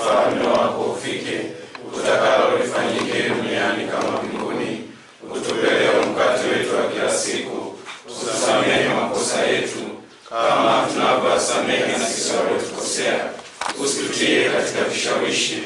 ufalme wako ufike, utakalo lifanyike duniani kama mbinguni. Utupe leo mkate wetu wa kila siku, utusamehe makosa yetu kama tunavyowasamehe na sisi waliotukosea, usitutie katika vishawishi,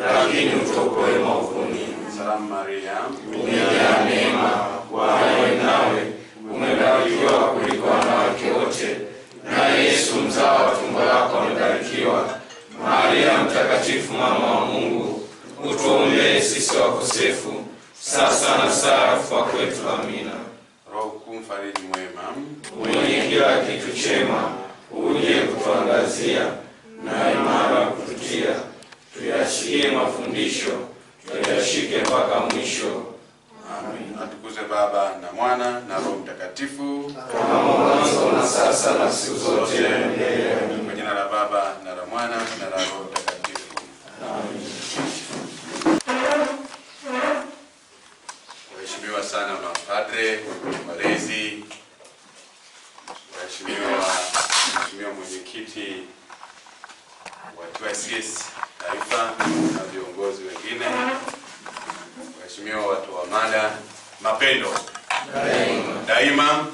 lakini utuokoe maovuni. Salamu Maria, umejaa neema, Bwana yu nawe, umebarikiwa kuliko wanawake wote, na Yesu mzao wa tumbo lako amebarikiwa. Maria mtakatifu, mama wa Mungu, utuombee sisi wakosefu, sasa na saa ya kufa kwetu. Amina. Roho mfariji mwema, mwenye kila kitu chema, uje kutuangazia na imara kututia, tuyashikie mafundisho, tuyashike mpaka mwisho. Amin. Atukuzwe Baba na Mwana na Roho Mtakatifu, kama mwanzo na sasa na siku zote na milele. Kwa jina la Baba na la Mwana na la Roho Mtakatifu. Amin. Waheshimiwa sana mapadre, walezi, Mheshimiwa mwenyekiti wa TYCS taifa na viongozi wengine, waheshimiwa watu wa mada, mapendo daima,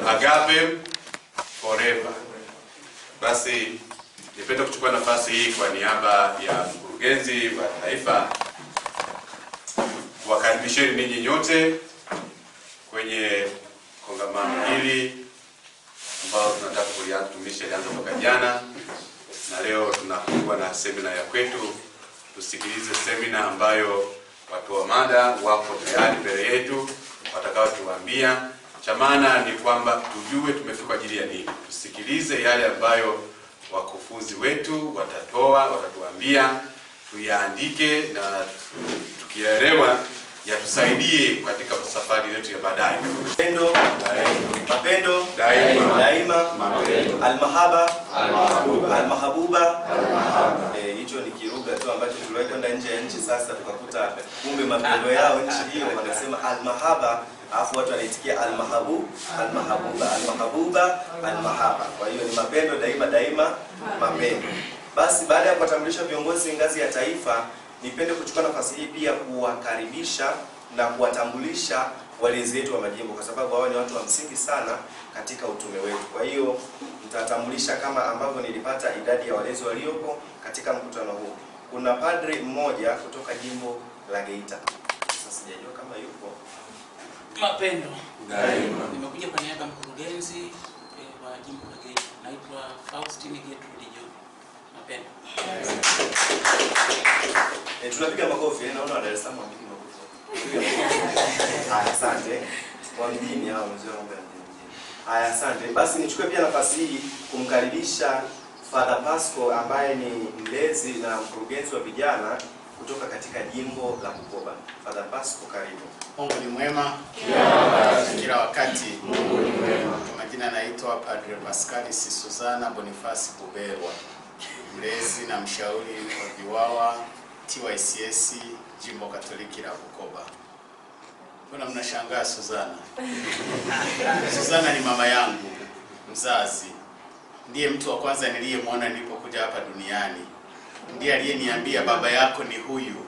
agape forever. Basi nipenda kuchukua nafasi hii kwa niaba ya mkurugenzi wa taifa kuwakaribisheni ninyi nyote kwenye kongamano hili ambao tunataka kulianza mwaka jana, na leo tunakuwa na semina ya kwetu. Tusikilize semina ambayo watu wa mada wako tayari mbele yetu watakao tuambia. Cha maana ni kwamba tujue tumefika kwa ajili ya nini. Tusikilize yale ambayo wakufunzi wetu watatuambia, tuyaandike, na tukielewa yatusaidie katika safari yetu ya baadaye. Mapendo daima, almahaba almahabuba. Hicho ni kiruga tu ambacho tuliwahi kwenda nje ya nchi, sasa tukakuta kumbe mapendo yao nchi hiyo wanasema almahaba, alafu watu wanaitikia almahabuba, almahaba. Kwa hiyo ni mapendo daima, mapendo. Basi baada ya kuwatambulisha viongozi ngazi ya taifa, nipende kuchukua nafasi hii pia kuwakaribisha na kuwatambulisha walezi wetu wa majimbo, kwa sababu hao ni watu wa msingi sana katika utume wetu. Kwa hiyo nitatambulisha kama ambavyo nilipata idadi ya walezi waliopo katika mkutano huu. Kuna padre mmoja kutoka jimbo la Geita. Sasa sijajua kama yupo. Mapendo daima. Nimekuja kwa niaba ya mkurugenzi wa jimbo la Geita. Naitwa Faustine Gertrude Jo. Mapendo. Tunapiga makofi, naona Dar es Salaam wapiga makofi. Asante. Kwa mjini hao mzee wa mjini. Haya, asante. Basi nichukue pia nafasi hii kumkaribisha Father Pasco ambaye ni mlezi na mkurugenzi wa vijana kutoka katika jimbo la Bukoba. Father Pasco, karibu. Mungu ni mwema kila wakati. Mungu ni mwema. Kwa majina naitwa Padre Pascalis Suzana Bonifasi Buberwa, mlezi na mshauri wa viwawa TYCS Jimbo Katoliki la Bukoba. Mbona mnashangaa Suzana? Suzana ni mama yangu mzazi. Ndiye mtu wa kwanza niliyemwona nilipokuja hapa duniani. Ndiye aliyeniambia baba yako ni huyu.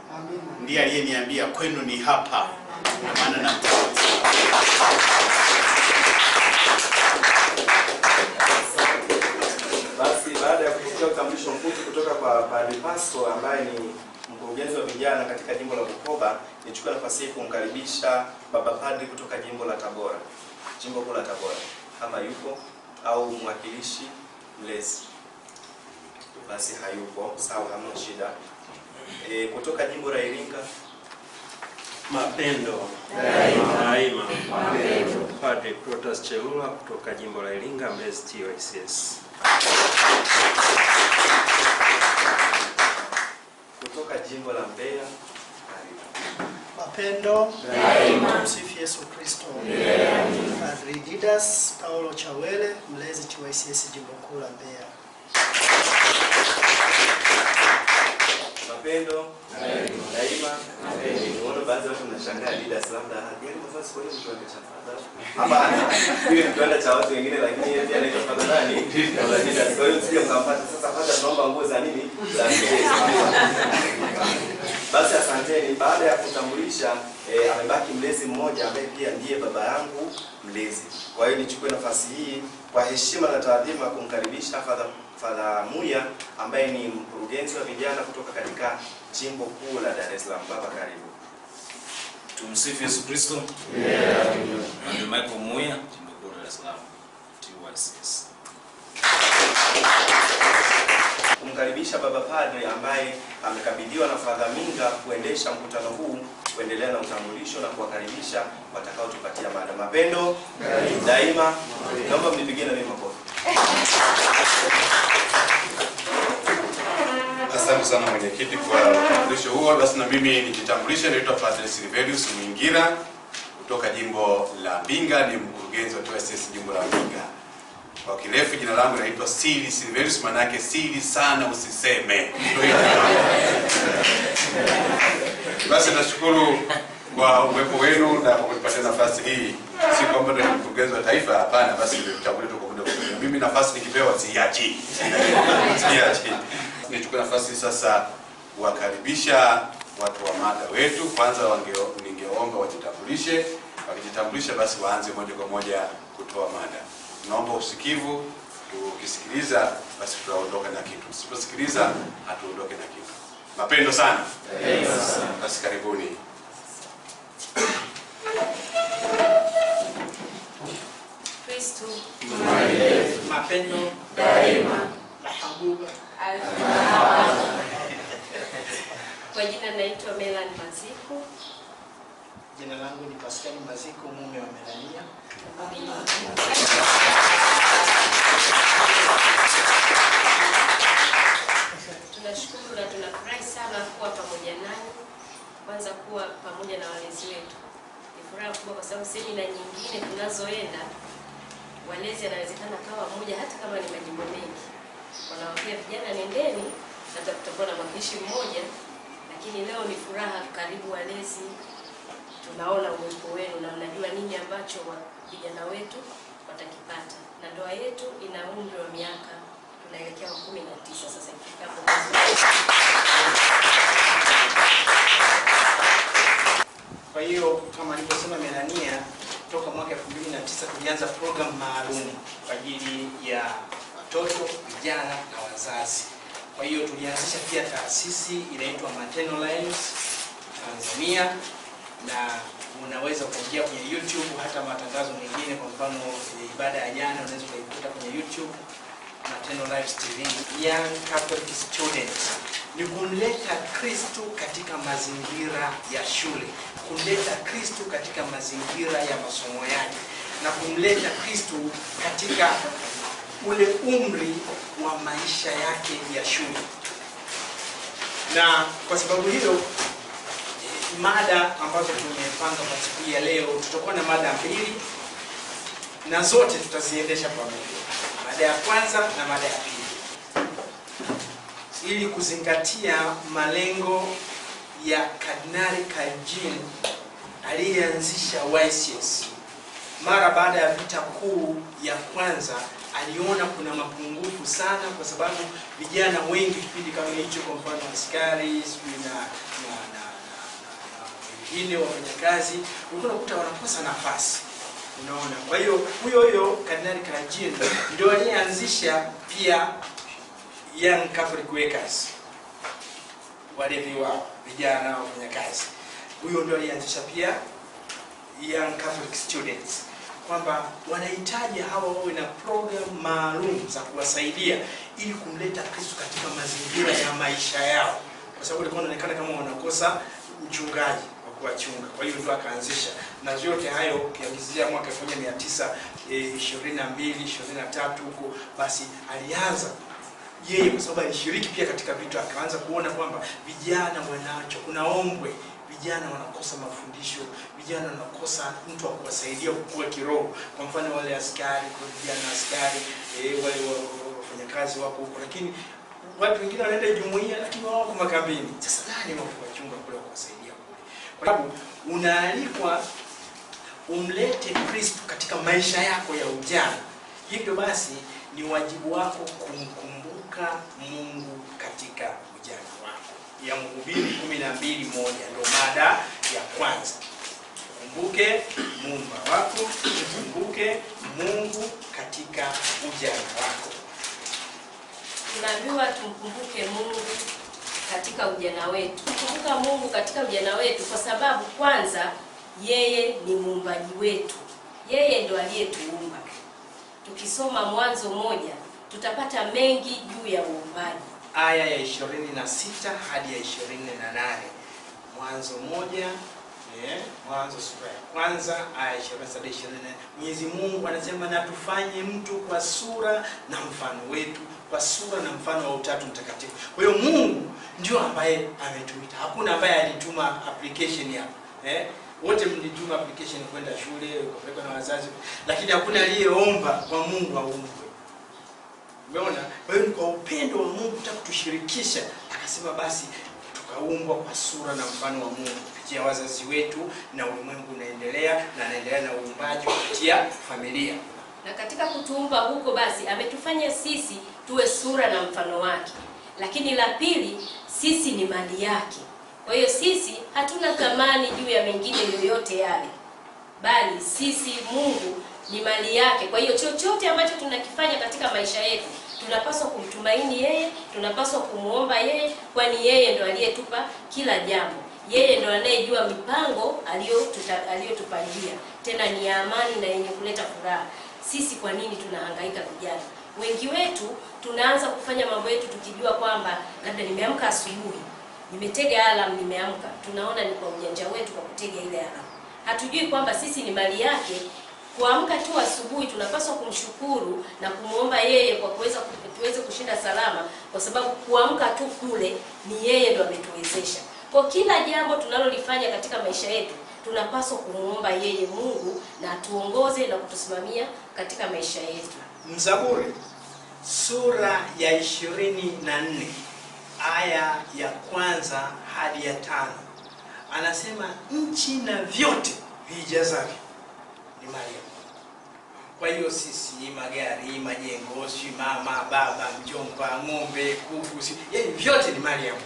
Ndiye aliyeniambia kwenu ni hapa. Maana na Basi baada ya kupokea utambulisho mfupi kutoka kwa Padre Pasco ambaye ni mkurugenzi wa vijana katika jimbo la Bukoba, nichukue nafasi hii kumkaribisha baba padri kutoka jimbo la Tabora. Jimbo kuu la Tabora. Kama yupo au mwakilishi mlezi. Basi hayupo, sawa, hamna shida. Kutoka jimbo la Iringa. Mapendo daima. Padre Protas Cheula kutoka jimbo la Iringa, mlezi TYCS. Kutoka jimbo la Mbeya. Mapendo daima. Msifu Yesu Kristo. Padre Didas Paulo Chawele, mlezi TYCS jimbo kuu la Mbeya. Mapendo daima. Unaona baadhi ya watu mnashangaa Didas labda hajali nafasi kwa hiyo kiwanda cha Father. Hapana, hiyo ni kiwanda cha watu wengine, lakini yeye pia anaitwa Father nani? Didas. Kwa hiyo sije mkampata. Sasa Father tunaomba nguo za nini? Za Mbeya. kumkaribisha amebaki mlezi mmoja ambaye pia ndiye baba yangu mlezi. Kwa hiyo nichukue nafasi hii kwa heshima na taadhima kumkaribisha Father Muya ambaye ni mkurugenzi wa vijana kutoka katika jimbo kuu la Dar es Salaam. Baba, karibu. Tumsifu Yesu Kristo. Ndio Michael Muya, jimbo kuu la Dar es Salaam, TYCS. Kumkaribisha baba padre ambaye amekabidhiwa na Father Minga kuendesha mkutano huu, kuendelea na utambulisho na kuwakaribisha watakao tupatia mada. Mapendo daima. Naomba mnipigie na mimi makofi. Asante sana mwenyekiti kwa utambulisho huo. Basi na mimi nijitambulishe, naitwa Padre Silverius Mwingira kutoka jimbo la Mbinga, ni mkurugenzi wa TYCS jimbo la Mbinga. Kwa kirefu jina langu naitwa Sili Silverius, maana yake siri sana usiseme. Basi nashukuru kwa uwepo wenu na kwa kunipatia nafasi hii. Si kwamba ndio mkurugenzi wa taifa, hapana, basi nimechaguliwa tu kwa muda mfupi. Mimi nafasi nikipewa siachi. Siachi. Nichukue nafasi sasa kuwakaribisha watu wa mada wetu. Kwanza ningeomba wajitambulishe. Wakijitambulisha basi waanze moja kwa moja kutoa mada. Naomba usikivu, tukisikiliza basi tutaondoka na kitu. Tusiposikiliza hatuondoke na kitu. Mapendo sana. Basi karibuni. Kristo. Mapendo daima. Mahabuba. Kwa jina naitwa Melanie Maziku. Jina langu ni Pascal Maziku, mume wa Melania. Tunashukuru na tunafurahi sana kuwa pamoja nanyi. Kwanza kuwa pamoja na walezi wetu ni furaha kubwa, kwa sababu semina nyingine tunazoenda walezi anawezekana kawa mmoja, hata kama ni majimbo mengi wanawaambia vijana nendeni na tutakuwa na mwakilishi mmoja, lakini leo ni furaha, karibu walezi, tunaona uwepo wenu na mnajua nini ambacho vijana wetu watakipata. Na ndoa yetu ina umri wa miaka tunaelekea 19 sasa ifikapo. Kwa hiyo kama nilivyosema Melania, toka mwaka 2009 tulianza program maalum kwa ajili ya watoto, vijana na wazazi. Kwa hiyo tulianzisha pia taasisi inaitwa Maternal Lives Tanzania, na unaweza kuingia kwenye YouTube hata matangazo mengine, kwa mfano ibada ya jana unaweza kuikuta kwenye YouTube Maternal Lives TV. Young Catholic Students ni kumleta Kristo katika mazingira ya shule, kumleta Kristo katika mazingira ya masomo yake, na kumleta Kristo katika ule umri wa maisha yake ya shule. Na kwa sababu hiyo mada ambazo tumepanga kwa siku ya leo, tutakuwa na mada mbili na zote tutaziendesha pamoja. Mada ya kwanza na mada ya pili, ili kuzingatia malengo ya Kardinali Kajin aliyeanzisha YCS. Mara baada ya vita kuu ya kwanza aliona kuna mapungufu sana, kwa sababu vijana wengi kipindi kama hicho, kwa mfano askari na wengine wafanyakazi, unakuta wanakosa nafasi. Unaona, kwa hiyo huyo Kardinali Kajin ndio aliyeanzisha pia Young Catholic Workers, wale wa vijana wafanyakazi. Huyo ndio alianzisha pia Young Catholic Students, kwamba wanahitaji hawa wawe na program maalum za kuwasaidia ili kumleta Kristo katika mazingira ya maisha yao, kwa sababu ilikuwa inaonekana kama wanakosa mchungaji wa kuwachunga. Kwa hiyo ndio akaanzisha, na yote hayo ukianzia mwaka 1922 23 huko, basi alianza yeye, kwa sababu alishiriki pia katika vitu, akaanza kuona kwamba vijana wanacho, kuna ombwe, vijana wanakosa mafundisho, vijana wanakosa mtu wa kuwasaidia kukua kiroho. Kwa mfano wale askari, kwa vijana askari, wale wafanyakazi wako huko, lakini watu wengine wanaenda jumuiya lakini wao wako makambini. Sasa nani wa kuwachunga kule, kuwasaidia kule? Kwa sababu unaalikwa umlete Kristo katika maisha yako ya ujana. Hivyo basi ni wajibu wako kumkumbuka Mungu katika ujana wako. Ya Mhubiri 12:1 ndio mada ya kwanza. Kumbuke Muumba wako, kumbuke Mungu katika ujana wako. Tunaambiwa tumkumbuke Mungu katika ujana wetu. Kumbuka Mungu katika ujana wetu kwa sababu kwanza yeye ni muumbaji wetu. Yeye ndo aliyetuumba. Tukisoma Mwanzo 1 tutapata mengi juu ya uumbaji. Aya ya 26 hadi ya 28. Mwanzo 1, Mwanzo sura ya kwanza aya 27 hadi 24. Mwenyezi Mungu anasema na tufanye mtu kwa sura na mfano wetu, kwa sura na mfano wa Utatu Mtakatifu. Kwa hiyo Mungu ndio ambaye ametuita. Hakuna ambaye alituma application hapa. Wote mlituma application kwenda shule, ukapelekwa na wazazi, lakini hakuna aliyeomba kwa Mungu aumbwe. Umeona? Kwa hiyo kwa upendo wa Mungu kutaka kutushirikisha, akasema basi tukaumbwa kwa sura na mfano wa Mungu kupitia wazazi wetu, na ulimwengu unaendelea na anaendelea na uumbaji kupitia familia. Na katika kutuumba huko basi ametufanya sisi tuwe sura na mfano wake. Lakini la pili, sisi ni mali yake. Kwa hiyo sisi hatuna thamani juu ya mengine yoyote yale, bali sisi Mungu ni mali yake. Kwa hiyo chochote ambacho tunakifanya katika maisha yetu tunapaswa kumtumaini yeye, tunapaswa kumuomba yeye, kwani yeye ndo aliyetupa kila jambo. Yeye ndo anayejua mipango aliyotupangia, tena ni ya amani na yenye kuleta furaha. Sisi kwa nini tunahangaika vijana? Wengi wetu tunaanza kufanya mambo yetu tukijua kwamba labda nimeamka asubuhi, nimetega alarm, nimeamka. Tunaona ni kwa ujanja wetu kwa kutega ile alarm. Hatujui kwamba sisi ni mali yake. Kuamka tu asubuhi tunapaswa kumshukuru na kumuomba yeye kwa tuweze kushinda salama, kwa sababu kuamka tu kule ni yeye ndo ametuwezesha. Kwa kila jambo tunalolifanya katika maisha yetu tunapaswa kumuomba yeye Mungu na atuongoze na kutusimamia katika maisha yetu. Mzaburi sura ya 24 aya ya kwanza hadi ya 5 anasema nchi na vyote vijazavyo ni mali ya Mungu. Kwa hiyo sisi, magari, majengo, mama, baba, mjomba, ng'ombe, kuku, yaani vyote ni mali ya Mungu.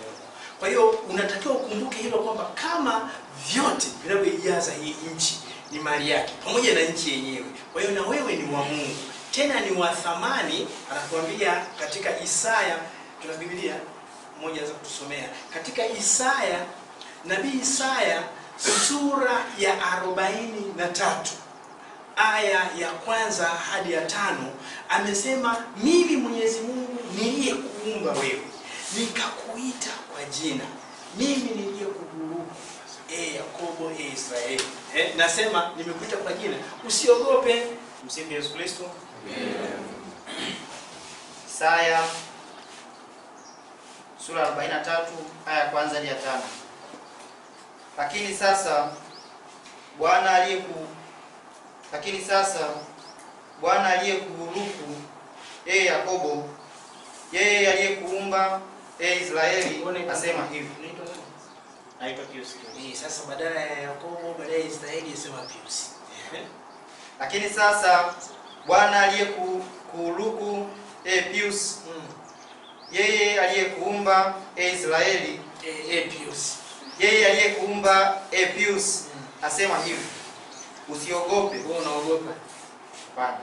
Kwa hiyo unatakiwa ukumbuke hilo kwamba kama vyote vinavyoijaza hii nchi ni mali yake pamoja na nchi yenyewe. Kwa hiyo na wewe ni wa Mungu, tena ni wa thamani. Anatuambia katika Isaya, tuna Biblia mmoja za kutusomea katika Isaya, nabii Isaya sura ya 43 aya ya kwanza hadi ya 5 amesema, mimi Mwenyezi Mungu niliyekuumba wewe, nikakuita kwa jina, mimi niliyekuburuku, Yakobo, Israeli. Nasema nimekuita kwa jina, usiogope. Msifu Yesu Kristo. Isaya sura 43 aya ya kwanza hadi ya 5. Lakini sasa Bwana aliyekuburuku, Yakobo, yeye aliyekuumba, Israeli, asema hivi. Naitwa Pius. Sasa badala ya Yakobo, badala ya Israeli, asema Pius. Lakini sasa Bwana aliyekuburuku, Pius, yeye aliyekuumba, Israeli, Pius, yeye aliyekuumba, Pius, asema hivi. Usiogope. Wewe unaogopa? Hapana.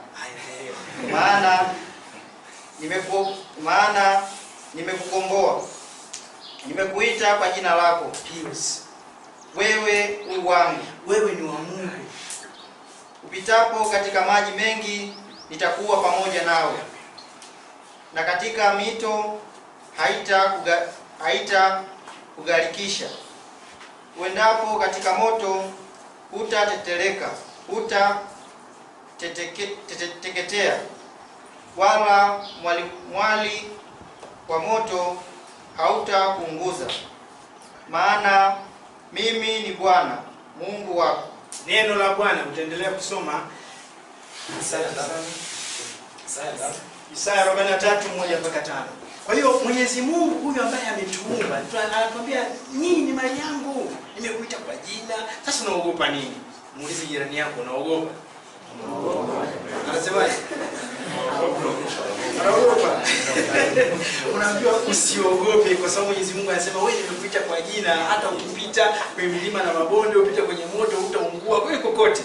Maana nimekukomboa. Nimekuita kwa jina lako. Pius. Wewe u wangu. Wewe ni wa Mungu. Upitapo katika maji mengi nitakuwa pamoja nawe. Na katika mito haita kugarikisha. Uendapo katika moto hutateteleka, hutateketea, wala mwali wa moto hautakuunguza. Maana mimi ni Bwana Mungu wako. Neno la Bwana utaendelea kusoma Isaya 43:1-5. Kwa hiyo Mwenyezi Mungu huyu ambaye ametuumba anatuambia, nyinyi ni mali yangu, nimekuita kwa jina. Sasa unaogopa nini? Muulize jirani yako, unaogopa? Anasemaje? Anaogopa. Unaambiwa usiogope kwa sababu Mwenyezi Mungu anasema wewe nimekuita kwa jina, hata ukipita kwenye milima na mabonde, upita kwenye moto utaungua kule kokote.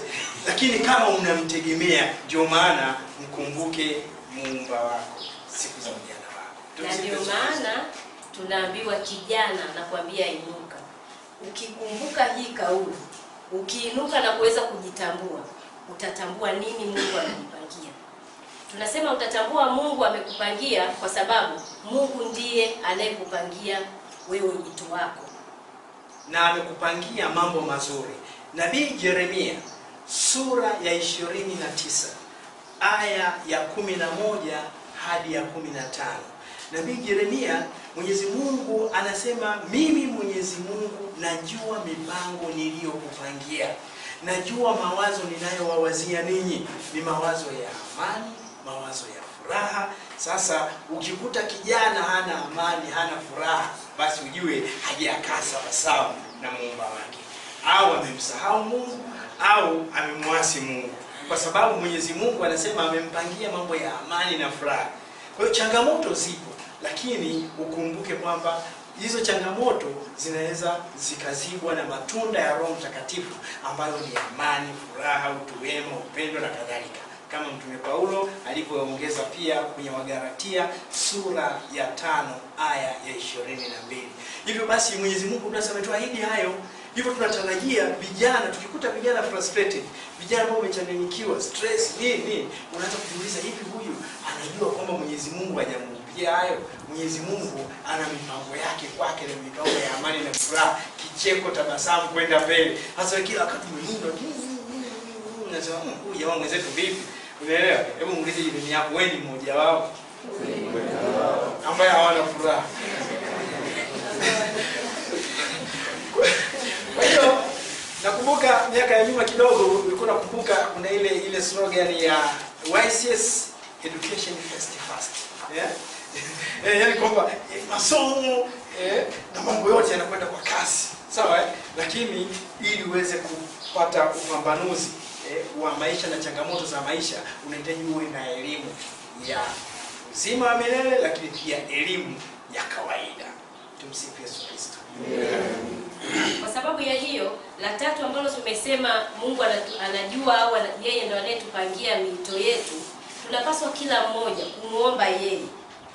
Lakini kama unamtegemea, ndio maana mkumbuke Muumba wako siku za ujana wako. Na ndio maana tunaambiwa kijana na kuambia inuka. Ukikumbuka hii kauli, ukiinuka na kuweza kujitambua, utatambua nini Mungu amekupangia. Tunasema utatambua Mungu amekupangia kwa sababu Mungu ndiye anayekupangia wewe wito wako. Na amekupangia mambo mazuri. Nabii Yeremia sura ya 29 aya ya 11 hadi ya 15. Nabii Yeremia, Mwenyezi Mungu anasema, mimi Mwenyezi Mungu najua mipango niliyokupangia. Najua mawazo ninayowawazia ninyi ni mawazo ya amani, mawazo ya furaha. Sasa ukikuta kijana hana amani, hana furaha, basi ujue hajakaa sawa na Muumba wake. Au amemsahau Mungu au amemwasi Mungu. Kwa sababu Mwenyezi Mungu anasema amempangia mambo ya amani na furaha. Kwa hiyo changamoto zipo, lakini ukumbuke kwamba hizo changamoto zinaweza zikazibwa na matunda ya Roho Mtakatifu ambayo ni amani, furaha, utu wema, upendo na kadhalika. Kama Mtume Paulo alivyoongeza pia kwenye Wagalatia sura ya 5 aya ya 22. Hivyo basi Mwenyezi Mungu tunasema tuahidi hayo. Hivyo tunatarajia vijana, tukikuta vijana frustrated, vijana ambao wamechanganyikiwa, stress, nini, unaanza kujiuliza hivi huyu anajua kwamba Mwenyezi Mungu hajamwambia hayo? Mwenyezi Mungu ana mipango yake kwake na mipango ya amani na furaha, kicheko, tabasamu, kwenda mbele. Hasa kila wakati mlindo, unasema huyu jamaa mwenzetu vipi? Unaelewa? Hebu muulize jirani yako, wewe ni mmoja wao ambaye hawana furaha. Kwa hiyo nakumbuka miaka ya nyuma kidogo, ulikuwa nakumbuka kuna ile slogan ya YCS Education First. Yaani kwamba masomo na mambo yote yanakwenda kwa kasi. Sawa lakini ili uweze kupata upambanuzi wa maisha na changamoto za maisha, unahitaji uwe na elimu ya uzima wa milele, lakini pia elimu ya kawaida. Tumsifu Yesu Kristo. Kwa sababu ya hiyo, la tatu ambalo tumesema Mungu anajua au yeye ndo anayetupangia mito yetu, tunapaswa kila mmoja kumuomba yeye.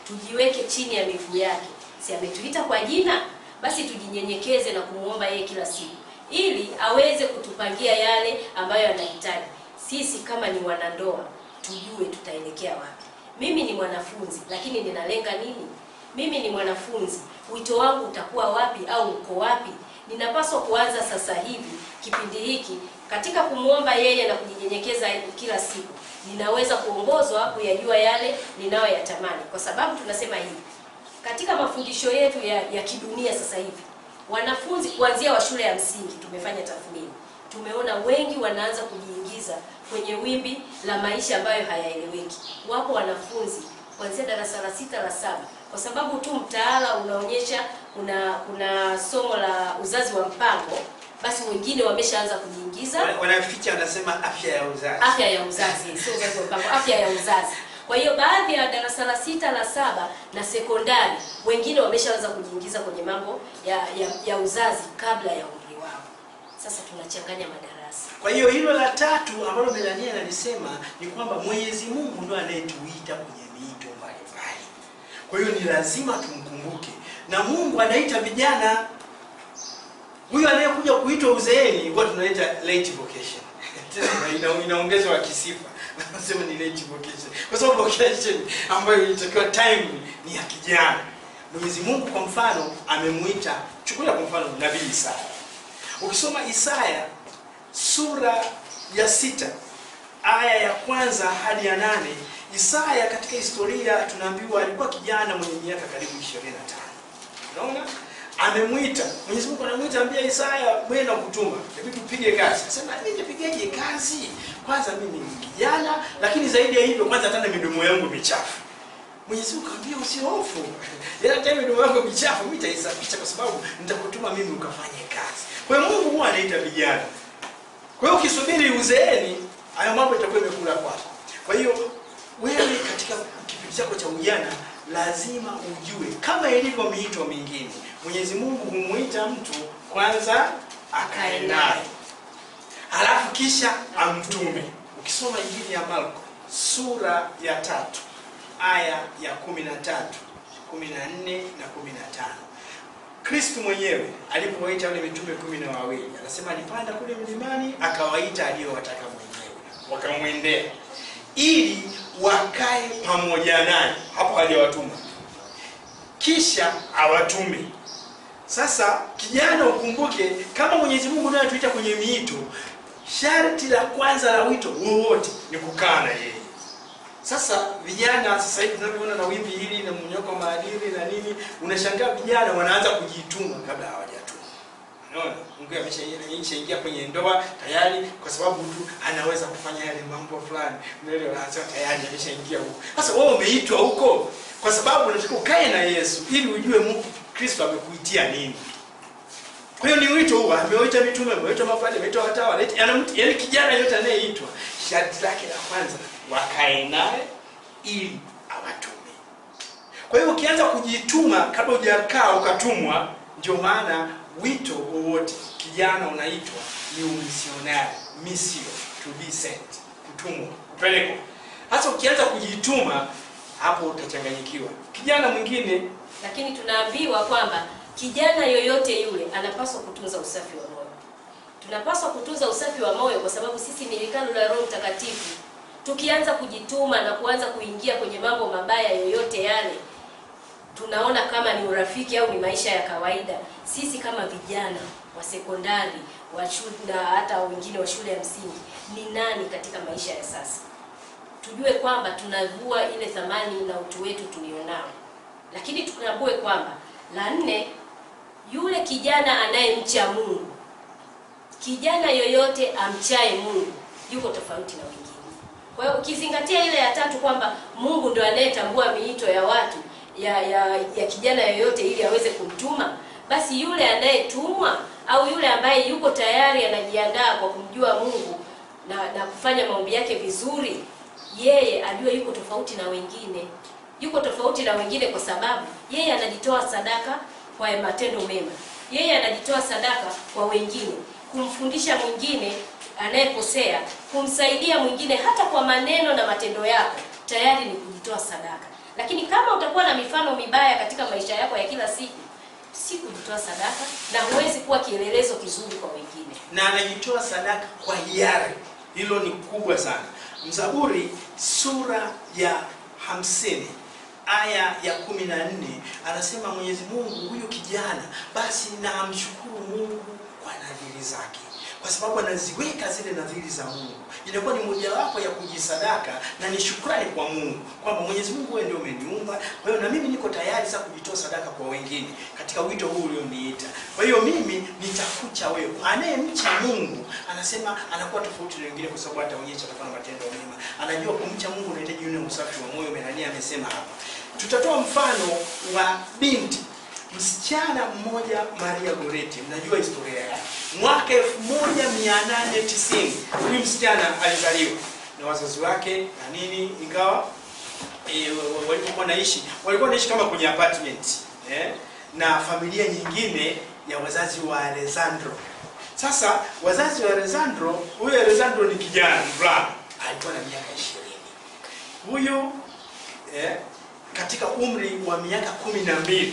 Tujiweke chini ya miguu yake. Si ametuita kwa jina, basi tujinyenyekeze na kumuomba yeye kila siku ili aweze kutupangia yale ambayo anahitaji. Sisi kama ni wanandoa, tujue tutaelekea wapi. Mimi ni mwanafunzi, lakini ninalenga nini? Mimi ni mwanafunzi, wito wangu utakuwa wapi au uko wapi? Ninapaswa kuanza sasa hivi kipindi hiki katika kumuomba yeye na kujinyenyekeza kila siku. Ninaweza kuongozwa kuyajua yale ninayoyatamani. Kwa sababu tunasema hivi, katika mafundisho yetu ya kidunia sasa hivi, wanafunzi kuanzia wa shule ya msingi tumefanya tathmini. Tumeona wengi wanaanza kujiingiza kwenye wimbi la maisha ambayo hayaeleweki. Wapo wanafunzi kuanzia darasa la 6 la 7 kwa sababu tu mtaala unaonyesha kuna somo la uzazi wa mpango, basi wengine wameshaanza kujiingiza. Wanaficha wanasema afya ya uzazi. Afya ya uzazi, sio uzazi wa mpango, afya ya uzazi. Kwa hiyo baadhi ya darasa la 6 la 7 na sekondari wengine wameshaanza kujiingiza kwenye mambo ya uzazi kabla ya umri wao. Sasa tunachanganya madarasa. Kwa hiyo hilo la tatu ambalo Melania analisema ni kwamba Mwenyezi Mungu ndiye anayetuita kwenye miito mbalimbali. Kwa hiyo ni lazima tumkumbuke. Na Mungu anaita vijana. Huyu anayekuja kuitwa uzeeni kwa tunaita late vocation. Inaongezwa wa kisifa. Nasema ni late vocation. Kwa sababu vocation ambayo ilitakiwa time ni ya kijana. Mwenyezi Mungu kwa mfano amemuita, chukulia kwa mfano Nabii Isaya. Ukisoma Isaya sura ya 6 aya ya 1 hadi ya 8, Isaya katika historia tunaambiwa alikuwa kijana mwenye miaka karibu 25. Unaona? Amemuita, Mwenyezi Mungu anamuita, ambia Isaya, wewe na kutuma, hebu tupige kazi. Sasa mimi nipigeje kazi? Kwanza mimi ni kijana, lakini zaidi ya hivyo kwanza hata midomo yangu michafu. Mwenyezi Mungu akamwambia usihofu. Yeye hata midomo yangu michafu mimi nitaisafisha kwa sababu nitakutuma mimi ukafanye kazi. Kwa hiyo Mungu huwa anaita vijana. Kwa hiyo ukisubiri uzeeni hayo mambo itakuwa imekula kwako. Kwa hiyo wewe katika kipindi chako cha ujana lazima ujue kama ilivyo miito mingine. Mwenyezi Mungu humuita mtu kwanza akae naye, halafu kisha amtume. Ukisoma Injili ya Marko sura ya 3 aya ya 13, 14 na 15, Kristo mwenyewe alipowaita wale mitume 12 anasema alipanda kule mlimani akawaita aliyowataka mwenyewe, wakamwendea ili wakae pamoja naye. Hapo aliyowatuma kisha awatume. Sasa kijana, ukumbuke kama Mwenyezi Mungu ndiye anatuita kwenye miito, sharti la kwanza la wito wote ni kukaa na yeye. Sasa vijana sasa hivi tunavyoona na wimbi hili na mnyoko maadili na nini, unashangaa vijana wanaanza kujituma kabla hawajatuma. Unaona? Mungu ameshaingia kwenye ndoa tayari kwa sababu mtu anaweza kufanya yale mambo fulani. Unaelewa? Sasa tayari ameshaingia huko. Sasa wewe umeitwa huko kwa sababu unataka ukae na Yesu ili ujue Mungu Kristo amekuitia nini. Kwa hiyo ni wito huo, amewaita mitume, amewaita mapadri, amewaita watawa, yaani kijana yote anayeitwa sharti lake la kwanza wakae naye ili awatume. Kwa hiyo ukianza kujituma kabla hujakaa ukatumwa, ndio maana wito wowote kijana unaitwa ni umisionari, mission, to be sent, kutumwa, kupelekwa. Hasa ukianza kujituma hapo utachanganyikiwa. Kijana mwingine, lakini tunaambiwa kwamba kijana yoyote yule anapaswa kutunza usafi wa moyo. Tunapaswa kutunza usafi wa moyo kwa sababu sisi ni hekalu la Roho Mtakatifu. Tukianza kujituma na kuanza kuingia kwenye mambo mabaya yoyote yale, tunaona kama ni urafiki au ni maisha ya kawaida. Sisi kama vijana wa sekondari, wa shule na hata wengine wa shule ya msingi, ni nani katika maisha ya sasa? Tujue kwamba tunavua ile thamani na utu wetu tulionao. Lakini tukutambue kwamba la 4, yule kijana anayemcha Mungu, kijana yoyote amchaye Mungu yuko tofauti na wengine. Kwa hiyo ukizingatia ile ya 3 kwamba Mungu ndo anayetambua miito ya watu ya kijana yoyote ili aweze kumtuma, basi yule anayetumwa au yule ambaye yuko tayari anajiandaa kwa kumjua Mungu na kufanya maombi yake vizuri, yeye ajue yuko tofauti na wengine. Yuko tofauti na wengine kwa sababu yeye anajitoa sadaka kwa matendo mema. Yeye anajitoa sadaka kwa wengine, kumfundisha mwingine anayekosea, kumsaidia mwingine hata kwa maneno na matendo yako, tayari ni kujitoa sadaka. Lakini kama utakuwa na mifano mibaya katika maisha yako ya kila siku, si kujitoa sadaka na huwezi kuwa kielelezo kizuri kwa wengine. Na anajitoa sadaka kwa hiari. Hilo ni kubwa sana. Mzaburi sura ya 50 aya ya 14 anasema Mwenyezi Mungu huyu kijana basi na amshukuru Mungu kwa nadhiri zake, kwa sababu anaziweka zile nadhiri za Mungu. Inakuwa ni mojawapo ya kujisadaka na ni shukrani kwa Mungu kwamba Mwenyezi Mungu wewe ndio umeniumba, kwa hiyo na mimi niko tayari sasa kujitoa sadaka kwa wengine katika wito huu ulioniita. Kwa hiyo mimi nitakucha wewe. Anayemcha Mungu anasema anakuwa tofauti na wengine kwa sababu ataonyesha kufanya matendo mema. Anajua kumcha Mungu unahitaji yule usafi wa moyo. Melania amesema hapa. Tutatoa mfano wa binti msichana mmoja Maria Goretti. Mnajua historia yake. Mwaka 1890 huyu msichana alizaliwa na wazazi wake na nini, ingawa walikuwa wanaishi kama kwenye apartment na familia nyingine ya wazazi wa Alessandro. Sasa wazazi wa Alessandro, huyu Alessandro ni kijana mvulana, alikuwa na miaka 20. Huyu katika umri wa miaka 12,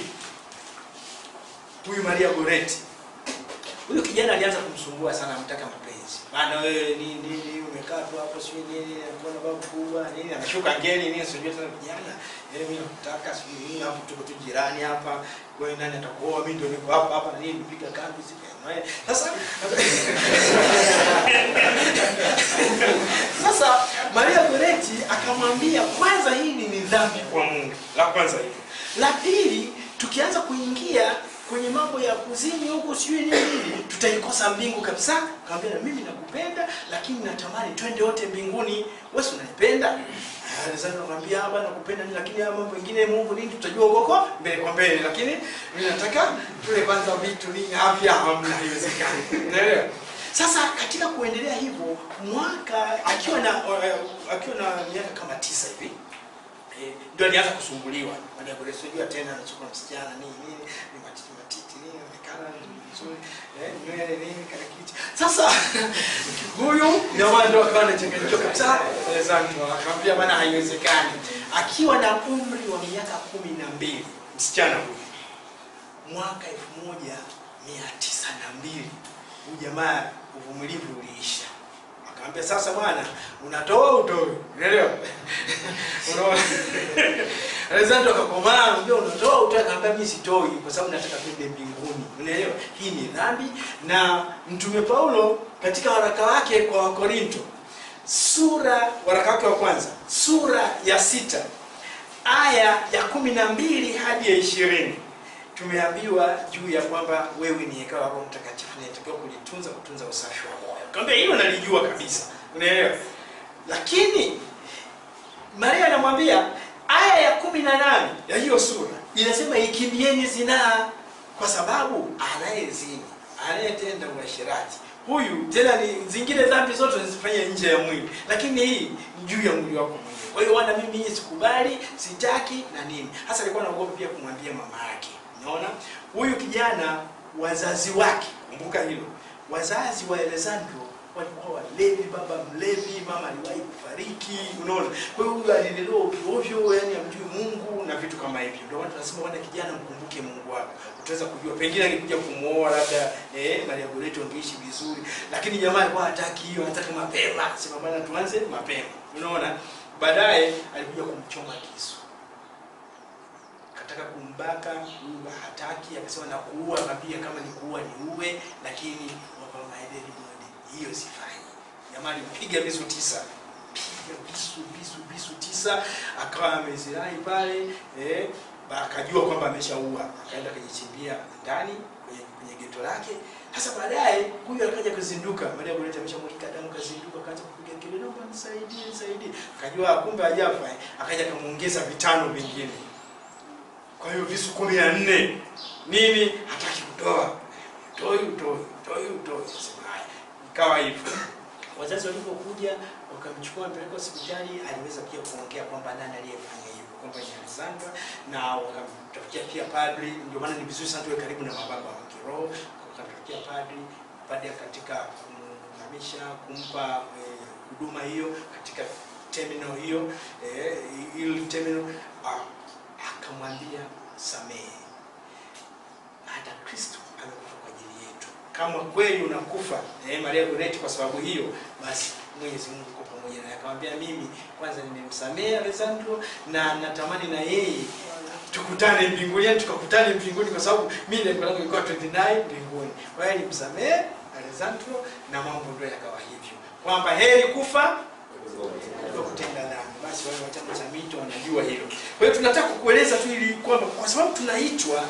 huyu Maria Goretti, huyu kijana alianza kumsumbua sana, mtaka mapenzi. Maana wewe nini umekaa tu hapo sio nini, mbona babu kubwa nini anashuka ngeli nini, sio tena kijana. Mimi nakutaka sio nini, hapo tuko tu jirani hapa. Kwa hiyo nani atakuoa, mimi ndio niko hapa na nini nipiga kambi sasa. Sasa Maria Goretti akamwambia kwanza hili ni dhambi kwa Mungu. La kwanza hili. La pili, tukianza kuingia kwenye mambo ya kuzini huko sio nini, tutaikosa mbingu kabisa. Akamwambia mimi nakupenda lakini natamani twende wote mbinguni. Wewe unanipenda? Alexander akamwambia hapa nakupenda lakini haya mambo mengine Mungu nini tutajua huko mbele kwa mbele, lakini mimi nataka tule kwanza vitu nini afya hamna, haiwezekani. Unaelewa? Sasa katika kuendelea hivyo, mwaka akiwa na miaka kama 9 hivi ndio alianza kusumbuliwa. Maria Grace unajua tena anachukua msichana nini ni matiti nini onekana nzuri nywele nini kana kitu. Sasa huyu jamaa ndio akawa anachanganyikiwa kabisa. Alexander akamwambia bana haiwezekani. Akiwa na umri wa miaka 12 msichana huyu mwaka 1902 huyu jamaa uvumilivu uliisha. Akamwambia sasa bwana unatoa utoe. Unaelewa? Unaona? Alexander akakomaa anambia unatoa utoe, akamwambia mimi sitoi kwa sababu nataka kwenda mbinguni. Unaelewa? Hii ni dhambi. Na Mtume Paulo katika waraka wake kwa Wakorinto waraka wake wa kwanza sura ya 6 aya ya 12 hadi ya 20 tumeambiwa juu ya kwamba wewe ni hekalu la Roho Mtakatifu na unatakiwa kutunza usafi wa moyo. Kaambia hilo nalijua kabisa. Unaelewa? Lakini Maria anamwambia aya ya 18 ya hiyo sura inasema ikimbieni zinaa kwa sababu anayezini, anayetenda uasherati. Huyu tena ni zingine dhambi zote zinazofanya nje ya mwili, lakini hii juu ya mwili wako mwenyewe. Kwa hiyo wana mimi sikubali, sitaki na nini. Hasa alikuwa anaogopa pia kumwambia mama yake. Unaona? Huyu kijana wazazi wake, kumbuka hilo. Wazazi wa Alexander walikuwa walevi, baba mlevi, mama aliwahi kufariki, unaona. Kwa hiyo huyu alilelewa ovyo, yani amjui Mungu na vitu kama hivyo. Ndio maana tunasema wana kijana mkumbuke Mungu wako. Utaweza kujua pengine alikuja kumuoa labda Maria Goretti ungeishi vizuri, lakini jamaa alikuwa hataki hiyo, anataka mapema. Sema bwana tuanze mapema. Unaona? Baadaye alikuja kumchoma kisu. Akataka kumbaka, huyu hataki, akasema na kuua, akamwambia kama ni kuua ni uwe, lakini baba maedeli hiyo sifai. Jamaa alimpiga visu 9. Piga visu 9, akawa amezirai pale, akajua kwamba ameshaua. Akaenda kujichimbia ndani kwenye geto lake. Sasa baadaye huyu akaja kuzinduka, Maria Goretti ameshamwika damu, kazinduka, akaanza kupiga kelele, naomba nisaidie. Akajua kumbe hajafa, akaja kumuongeza vitano vingine. Kwa hiyo visu 14. Nini? Hataki kutoa. Toi. Ikawa hivyo. Wazazi walipokuja wakamchukua mpeleka hospitali, aliweza pia kuongea kwamba nani aliyefanya hivyo, kwamba ni Alexander, na wakamtafutia pia padri. Ndio maana ni vizuri sana tuwe karibu na mababa wa kiroho. Wakamtafutia padri katika kumhamisha, kumpa huduma hiyo katika terminal hiyo, ile terminal akamwambia samehe. Hata Kristo amekufa kwa ajili yetu. Kama kweli unakufa Maria Goretti kwa sababu hiyo, basi Mwenyezi Mungu yuko pamoja naye. Akamwambia mimi kwanza nimemsamehe Alexander na natamani na yeye tukutane mbinguni, tukakutane mbinguni kwa sababu mimi lengo langu lilikuwa 29 mbinguni. Kwa hiyo nimsamehe Alexander na mambo ndio yakawa hivyo. Kwamba heri kufa kuliko kutenda dhambi. Basi wale wa chama cha mito wanajua hilo. Kwa hiyo tunataka kukueleza tu ili kwamba kwa sababu tunaitwa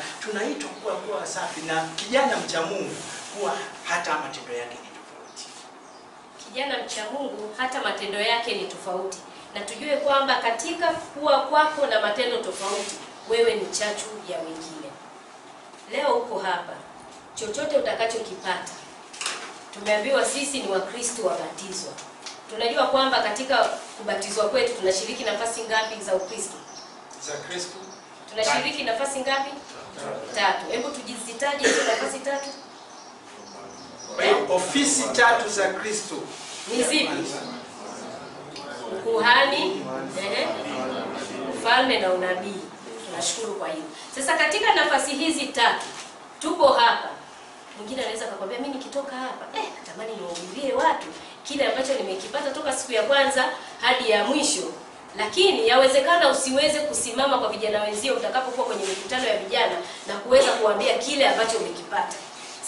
kuwa safi, na kijana mcha Mungu huwa hata matendo yake ni tofauti. Kijana mcha Mungu hata matendo yake ni tofauti. Na tujue kwamba katika kuwa kwako na matendo tofauti, wewe ni chachu ya wengine. Leo uko hapa, chochote utakachokipata. Tumeambiwa sisi ni Wakristo wabatizwa. Tunajua kwamba katika kubatizwa kwetu tunashiriki nafasi ngapi za Ukristo? Za Kristo. Tunashiriki nafasi ngapi? 3. Hebu tujizitaje hizo nafasi 3. Ofisi 3 za Kristo. Ni zipi? Ukuhani, ufalme na unabii. Tunashukuru kwa hiyo. Sasa katika nafasi hizi 3 tupo hapa. Mwingine anaweza kukwambia mimi nikitoka hapa, natamani niwahubirie watu kile ambacho nimekipata toka siku ya kwanza hadi ya mwisho. Lakini yawezekana usiweze kusimama kwa vijana wenzio utakapokuwa kwenye mikutano ya vijana na kuweza kuambia kile ambacho umekipata.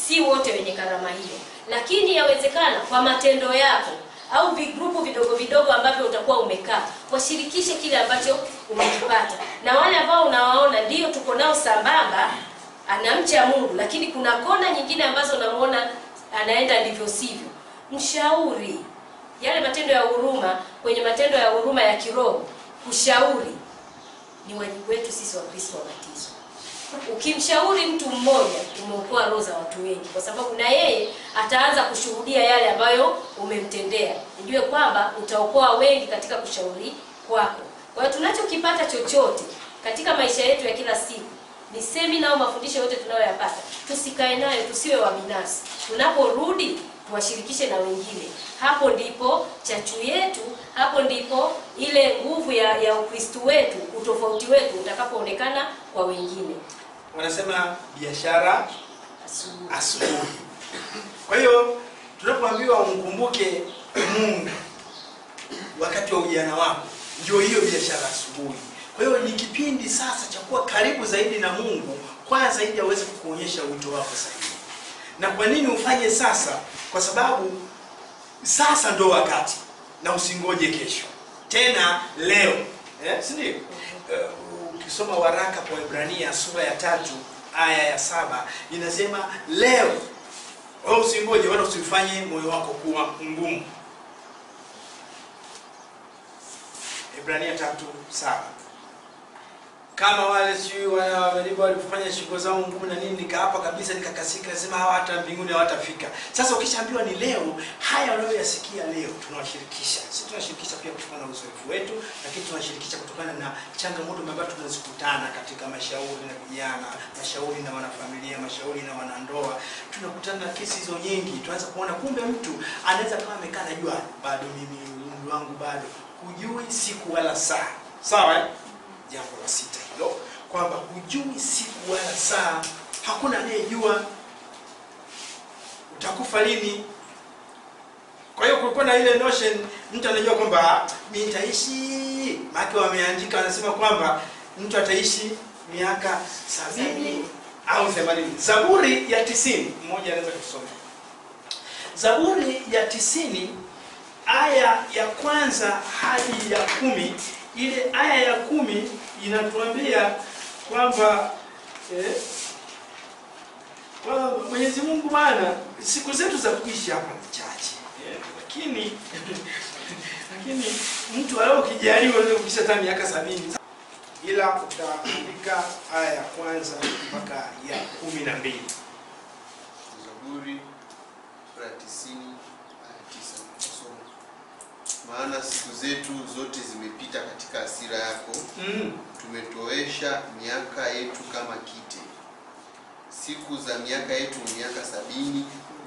Si wote wenye karama hiyo. Lakini yawezekana kwa matendo yako au vigrupu vidogo ambavyo utakuwa umekaa, washirikishe kile ambacho umekipata. Na wale ambao unawaona ndio tuko nao sambamba, anamcha Mungu, lakini kuna kona nyingine ambazo unamuona anaenda ndivyo sivyo. Mshauri. Yale matendo ya huruma, kwenye matendo ya huruma ya kiroho, kushauri ni wajibu wetu sisi Wakristo wabatizwa. Ukimshauri mtu mmoja umeokoa roho za watu wengi, kwa sababu na yeye ataanza kushuhudia yale ambayo umemtendea. Ujue kwamba utaokoa wengi katika kushauri kwako. Kwa hiyo tunachokipata chochote katika maisha yetu ya kila siku, ni semina au mafundisho yote tunayoyapata, tusikae nayo, tusiwe wa binafsi. Tunaporudi tuwashirikishe na wengine. Hapo ndipo chachu yetu, hapo ndipo ile nguvu ya Ukristo wetu, utofauti wetu utakapoonekana kwa wengine. Wanasema biashara asubuhi. Kwa hiyo tunapoambiwa umkumbuke Mungu wakati wa ujana wako, ndio hiyo biashara asubuhi. Kwa hiyo ni kipindi sasa cha kuwa karibu zaidi na Mungu, kwanza ili aweze kukuonyesha wito wako sahihi. Na kwa nini ufanye sasa? Kwa sababu sasa ndo wakati, na usingoje kesho. Tena leo. Si ndio? Ukisoma waraka kwa Waebrania sura ya 3 aya ya 7 inasema leo. Wewe usingoje wala usifanye moyo wako kuwa ngumu. Waebrania 3:7. Kama wale sio walifanya shughuli zao ngumu na nini, nikaapa kabisa nikakasika, nasema hawa hata mbinguni hawatafika. Sasa ukishaambiwa ni leo, haya wanayoyasikia leo tunawashirikisha. Sisi tunashirikisha pia kutokana na uzoefu wetu, lakini tunashirikisha kutokana na changamoto ambazo tunazikutana katika mashauri na vijana, mashauri na wanafamilia, mashauri na wanandoa. Tunakutana na kesi hizo nyingi, tuanza kuona kumbe mtu anaweza kama amekaa najua bado mimi umri wangu bado, hujui siku wala saa. Sawa? Jambo la 6 hilo, kwamba hujui siku wala saa. Hakuna anayejua utakufa lini. Kwa hiyo kulikuwa na ile notion, mtu anajua kwamba mimi nitaishi, maana wameandika wanasema kwamba mtu ataishi miaka 70 au 80. Zaburi ya 90, mmoja anaweza kusoma. Zaburi ya 90 aya ya kwanza hadi ya 10. Ile aya ya 10 inatuambia kwamba Mwenyezi Mungu Bwana, siku zetu za kuishi hapa ni chache. Lakini mtu leo kijaliwa leo kuishi hata miaka 70. Ila utaandika aya ya kwanza mpaka ya 12. Zaburi sura ya 90 aya 9. Maana siku zetu zote zimepita katika hasira yako. Tumetowesha miaka yetu kama kite. Siku za miaka yetu ni miaka 70,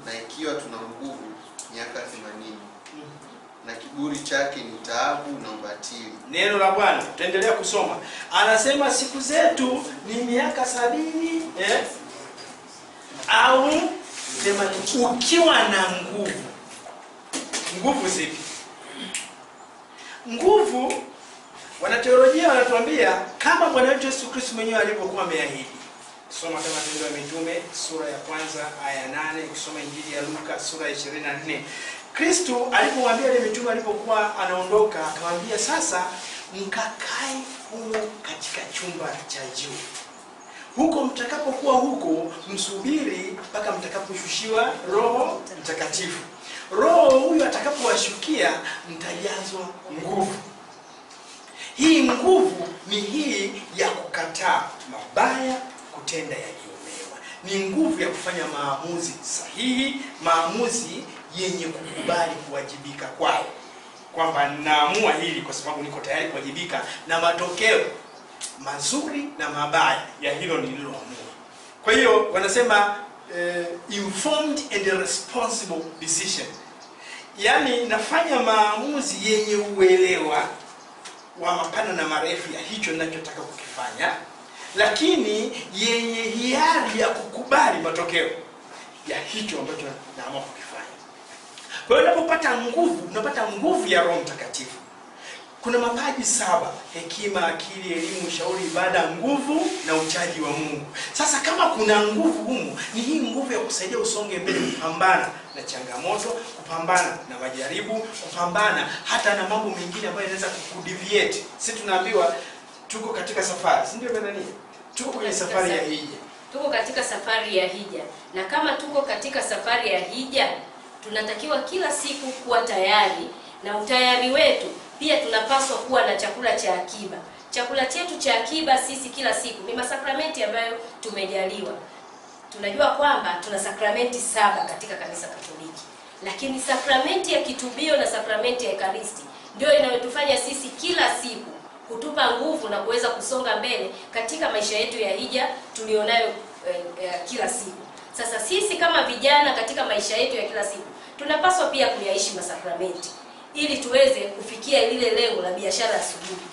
na ikiwa tuna nguvu miaka 80. Na kiburi chake ni taabu na ubatili. Neno la Bwana, tutaendelea kusoma. Anasema siku zetu ni miaka 70 au 80, ukiwa na nguvu. Nguvu zipi? Nguvu, wanateolojia wanatuambia kama Bwana wetu Yesu Kristo mwenyewe alivyokuwa ameahidi. Soma kama Matendo ya Mitume sura ya 1 aya 8, ukisoma Injili ya Luka sura ya 24. Kristo alipomwambia ile mitume alipokuwa anaondoka, akamwambia sasa mkakae huko katika chumba cha juu. Huko mtakapokuwa huko, msubiri mpaka mtakaposhushiwa Roho Mtakatifu. Roho huyu atakapowashukia mtajazwa nguvu. Hii nguvu ni hii ya kukataa mabaya, kutenda yaliyo mema. Ni nguvu ya kufanya maamuzi sahihi, maamuzi yenye kukubali kuwajibika kwao. Kwamba naamua hili kwa sababu niko tayari kuwajibika na matokeo mazuri na mabaya ya hilo nililoamua. Kwa hiyo wanasema informed and responsible decision. Yaani nafanya maamuzi yenye uelewa wa mapana na marefu ya hicho ninachotaka kukifanya, lakini yenye hiari ya kukubali matokeo ya hicho ambacho naamua kukifanya. Kwa hiyo unapopata nguvu, unapata nguvu ya Roho Mtakatifu. Kuna mapaji 7: hekima, akili, elimu, ushauri, ibada, nguvu na uchaji wa Mungu. Sasa kama kuna nguvu humu, ni hii nguvu ya kusaidia usonge mbele, kupambana na changamoto, kupambana na majaribu, kupambana hata na mambo mengine ambayo yanaweza kukudeviate. Sisi tunaambiwa tuko katika safari, si ndio Bwana? Tuko kwenye safari ya hija. Tuko katika safari ya hija. Na kama tuko katika safari ya hija, tunatakiwa kila siku kuwa tayari, na utayari wetu pia tunapaswa kuwa na chakula cha akiba. Chakula chetu cha akiba sisi kila siku ni masakramenti ambayo tumejaliwa. Tunajua kwamba tuna sakramenti 7 katika kanisa Katoliki, lakini sakramenti ya kitubio na sakramenti ya Ekaristi ndio inayotufanya sisi kila siku, kutupa nguvu na kuweza kusonga mbele katika maisha yetu ya hija tulionayo kila siku. Sasa sisi kama vijana katika maisha yetu ya kila siku tunapaswa pia kuyaishi masakramenti ili tuweze kufikia lile lengo la biashara ya asubuhi.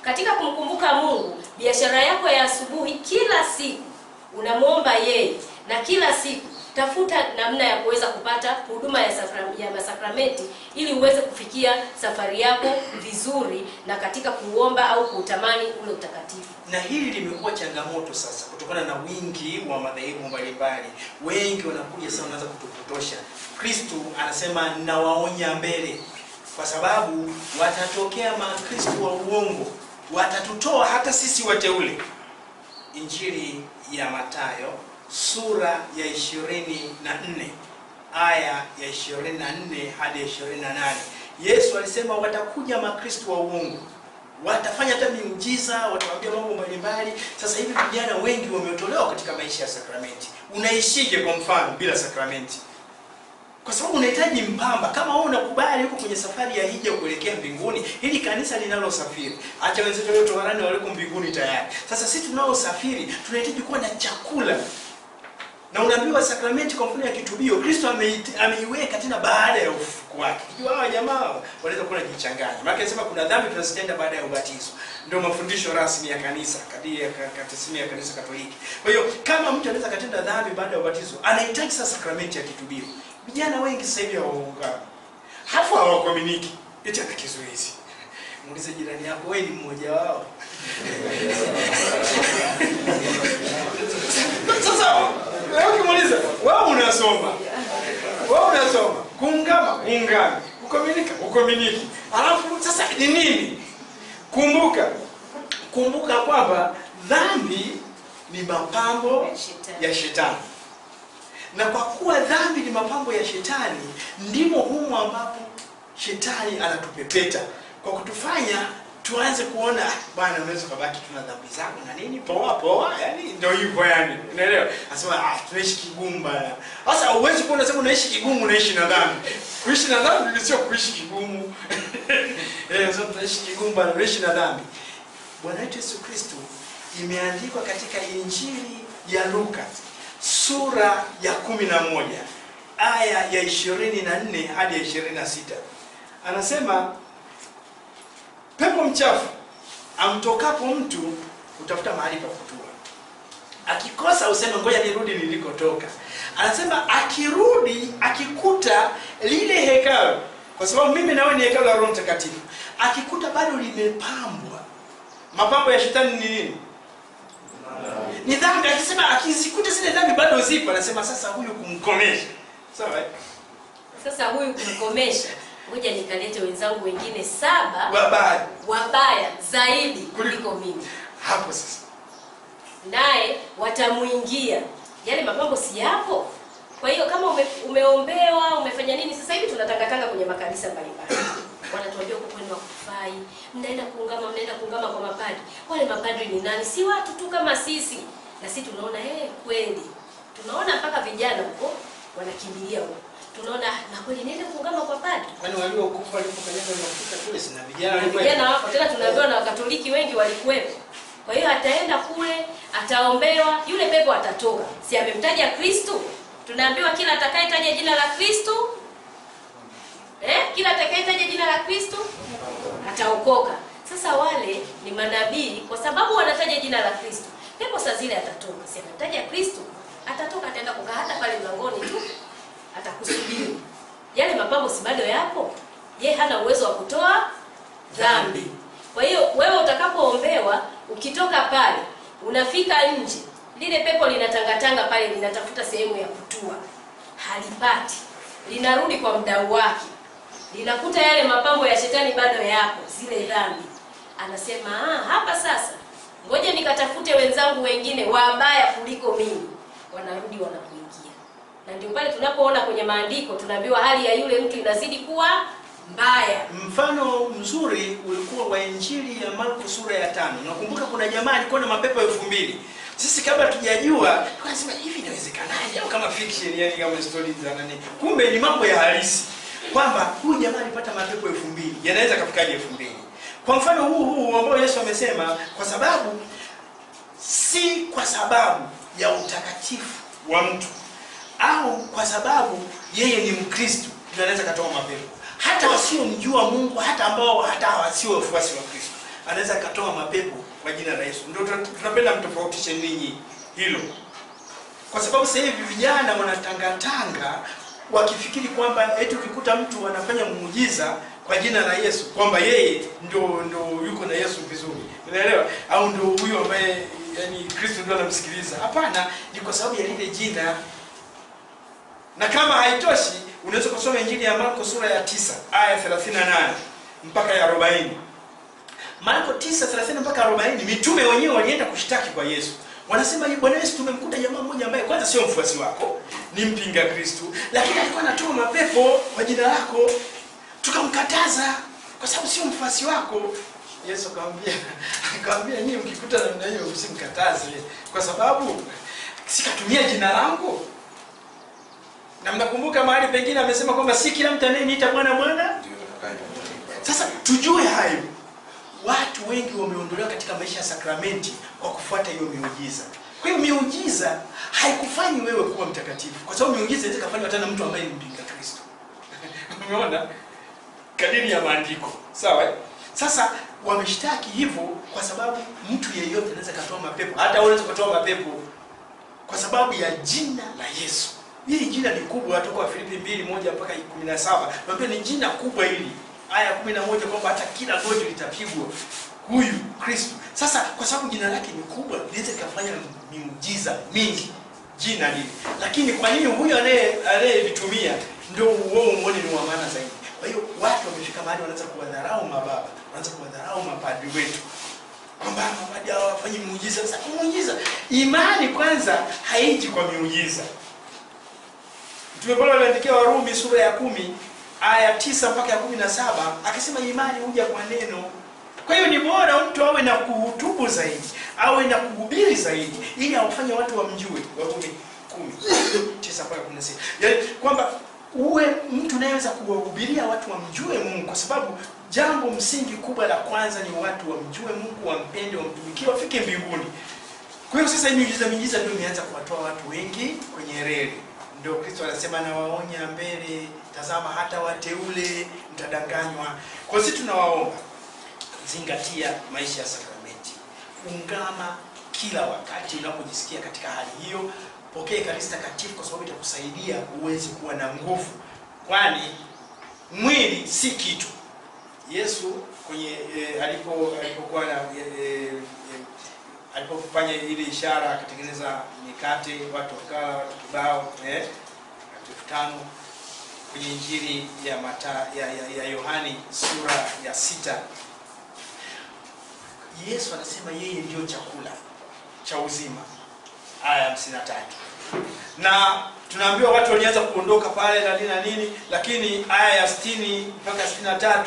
Katika kumkumbuka Mungu, biashara yako ya asubuhi kila siku unamwomba yeye, na kila siku tafuta namna ya kuweza kupata huduma ya masakramenti ili uweze kufikia safari yako vizuri na katika kuomba au kuutamani ule utakatifu. Na hili limekuwa changamoto sasa kutokana na wingi wa madhehebu mbalimbali. Wengi wanakuja sasa wanaanza kutupotosha. Kristo anasema nawaonya mbele, kwa sababu watatokea makristo wa uongo, watatutoa hata sisi wateule. Injili ya Mathayo sura ya 24 aya ya 24 hadi 28. Yesu alisema watakuja makristo wa uongo, watafanya hata miujiza, watawaambia mambo mbalimbali. Sasa hivi vijana wengi wametolewa katika maisha ya sakramenti. Unaishije kwa mfano bila sakramenti? Kwa sababu unahitaji mpamba. Kama wewe unakubali uko kwenye safari ya hija kuelekea mbinguni, hili kanisa linalosafiri, acha wenzetu wote warani waliko mbinguni tayari. Sasa sisi tunaosafiri tunahitaji kuwa na chakula. Na unaambiwa sakramenti kwa mfano ya kitubio Kristo ameiweka tena baada ya ufufuko wake. Unajua hawa jamaa wanaweza kuwa jichanganya. Maana anasema kuna dhambi tunazitenda baada ya ubatizo. Ndio mafundisho rasmi ya kanisa, kadiri ya katekisimu ya kanisa Katoliki. Kwa hiyo kama mtu anaweza kutenda dhambi baada ya ubatizo, anahitaji sasa sakramenti ya kitubio. Vijana wengi sasa hivi hawaungani. Hapo hawakuaminiki. Eti ana kizuizi. Muulize jirani yako, wewe ni mmoja wao. Sasa wewe ukimuuliza, wewe unasoma. Kuungama, kuaminiki. Alafu sasa ni nini? Kumbuka kwamba dhambi ni mapambo ya shetani. Na kwa kuwa dhambi ni mapambo ya shetani, ndimo humo ambapo shetani anatupepeta kwa kutufanya tuanze kuona bwana unaweza kubaki tuna dhambi zako na nini poa, yani ndio hivyo yani. Unaelewa? Anasema tunaishi kigumu bana. Sasa uwezi kuona sema unaishi kigumu, unaishi na dhambi. Kuishi na dhambi sio kuishi kigumu. Sasa tunaishi kigumu bana, unaishi na dhambi. Bwana wetu Yesu Kristo imeandikwa katika Injili ya Luka sura ya 11 aya ya 24 hadi 26. Anasema pepo mchafu amtokapo mtu utafuta mahali pa kutua. Akikosa useme ngoja nirudi nilikotoka. Anasema akirudi akikuta lile hekalu, kwa sababu mimi nawe ni hekalu la Roho Mtakatifu, akikuta bado limepambwa. Mapambo ya shetani ni nini? Ni dhambi. Akisema akizikuta zile dhambi bado zipo, anasema sasa huyu kumkomesha. Sawa? Sasa huyu kumkomesha, ngoja nikalete wenzangu wengine 7 wabaya zaidi kuliko mimi. Hapo sasa naye watamuingia. Yale mapambo si yapo. Kwa hiyo kama umeombewa, umefanya nini, sasa hivi tunatangatanga kwenye makanisa mbalimbali. Wanatuambia huko kwenu wakufai, mnaenda kuungama kwa mapadri. Wale mapadri ni nani? Si watu tu kama sisi. Na sisi tunaona kweli. Tunaona mpaka vijana huko wanakimbilia huko. Tunaona na kweli nenda kuungama kwa padri. Kwani waliokufa walipokanyaga mafuta kule sina vijana. Vijana wako tena, tunaambiwa na Wakatoliki wengi walikuwepo. Kwa hiyo ataenda kule, ataombewa, yule pepo atatoka. Si amemtaja Kristo? Tunaambiwa kila atakayetaja jina la Kristo, kila atakayetaja jina la Kristo ataokoka. Sasa wale ni manabii kwa sababu wanataja jina la Kristo. Pepo saa zile atatoka. Si amemtaja Kristo, atatoka, ataenda kukaa hata pale mlangoni tu. Atakusubiri. Yale mapambo si bado yapo? Hana uwezo wa kutoa dhambi. Kwa hiyo wewe utakapoombewa, ukitoka pale, unafika nje, lile pepo linatangatanga pale, linatafuta sehemu ya kutua. Halipati. Linarudi kwa mdau wake. Linakuta yale mapambo ya shetani bado yapo, zile dhambi. Anasema, hapa sasa ngoja nikatafute wenzangu wengine wabaya kuliko mimi. Wanarudi wanakuingia. Na ndio pale tunapoona kwenye maandiko tunaambiwa hali ya yule mtu inazidi kuwa mbaya. Mfano mzuri ulikuwa wa Injili ya Marko sura ya 5. Nakumbuka kuna jamaa alikuwa na mapepo 2000. Sisi kabla tujajua tunasema hivi inawezekanaje, au kama fiction, yani kama stories za nani. Kumbe ni mambo ya halisi. Kwamba huyu jamaa alipata mapepo 2000. Yanaweza kafikaje 2000? Kwa mfano huu ambao Yesu amesema, kwa sababu si kwa sababu ya utakatifu wa mtu au kwa sababu yeye ni Mkristo ndio anaweza katoa mapepo. Hata wasiomjua Mungu, hata ambao hata wasio wafuasi wa Kristo, anaweza katoa mapepo kwa jina la Yesu. Ndio tunapenda mtofautishe ninyi hilo. Kwa sababu sasa hivi vijana wanatangatanga wakifikiri kwamba eti ukikuta mtu anafanya muujiza kwa jina la Yesu kwamba yeye ndio yuko na Yesu vizuri. Unaelewa? Au ndio huyo ambaye yani Kristo ndio anamsikiliza. Hapana, ni kwa sababu ya lile jina. Na kama haitoshi, unaweza kusoma Injili ya Marko sura ya 9 aya 38 mpaka ya 40. Marko 9:30 mpaka 40, mitume wenyewe walienda kushtaki kwa Yesu. Wanasema Bwana Yesu, tumemkuta jamaa mmoja ambaye kwanza sio mfuasi wako, ni mpinga Kristo, lakini alikuwa anatoa mapepo kwa jina lako. Tukamkataza kwa sababu sio mfuasi wako. Yesu akamwambia nyinyi mkikuta namna hiyo msimkataze kwa sababu sikatumia jina langu. Na mnakumbuka mahali pengine amesema kwamba si kila mtu anayeniita Bwana Bwana. Sasa tujue hayo. Watu wengi wameondolewa katika maisha ya sakramenti kwa kufuata hiyo miujiza. Kwa hiyo miujiza haikufanyi wewe kuwa mtakatifu, kwa sababu miujiza inaweza kufanywa hata na mtu ambaye ni mpinga Kristo. Umeona? Kadiri ya maandiko. Sawa? Sasa wameshtaki hivyo kwa sababu mtu yeyote anaweza kutoa mapepo. Hata wewe unaweza kutoa mapepo kwa sababu ya jina la Yesu. Hili jina ni kubwa, kutoka Filipi 2:1 mpaka 17. Naambia ni jina kubwa hili. Aya 11 kwamba hata kila goti litapigwa huyu Kristo. Sasa kwa sababu jina lake ni kubwa, liweze kufanya miujiza mingi jina hili. Lakini kwa nini huyu anayevitumia ndio wao muone ni wa maana zaidi? Kwa hiyo watu wamefika mahali wanaanza kuwadharau mababa, wanaanza kuwadharau mapadri wetu. Kwamba mapadri hao wafanye muujiza. Sasa muujiza, imani kwanza haiji kwa miujiza. Mtume Paulo aliandikia Warumi sura ya 10 aya 9 mpaka ya 17 akisema imani huja kwa neno. Kwa hiyo ni bora mtu awe na kuhutubu zaidi, awe na kuhubiri zaidi ili awafanye watu wamjue. Warumi 10:9 mpaka 16. Yaani kwamba uwe mtu anayeweza kuwahubiria watu wamjue Mungu, kwa sababu jambo msingi kubwa la kwanza ni watu wamjue Mungu, wampende, wamtumikie, wafike mbinguni. Kwa hiyo sasa miujiza ndio imeanza kuwatoa watu wengi kwenye reli. Ndio Kristo anasema nawaonya mbele, tazama hata wateule mtadanganywa. Kwa sisi tunawaomba zingatia maisha ya sakramenti. Ungama kila wakati unapojisikia katika hali hiyo. Pokea Ekaristi Takatifu kwa sababu itakusaidia uweze kuwa na nguvu. Kwani mwili si kitu. Yesu kwenye alipokuwa alipofanya ile ishara akatengeneza mikate, watu wakala, watu kibao, watu 5 kwenye Injili ya Yohani sura ya 6. Yesu anasema yeye ndio chakula cha uzima. Aya 53. Na tunaambiwa watu walianza kuondoka pale na nini, lakini aya ya 60 mpaka 63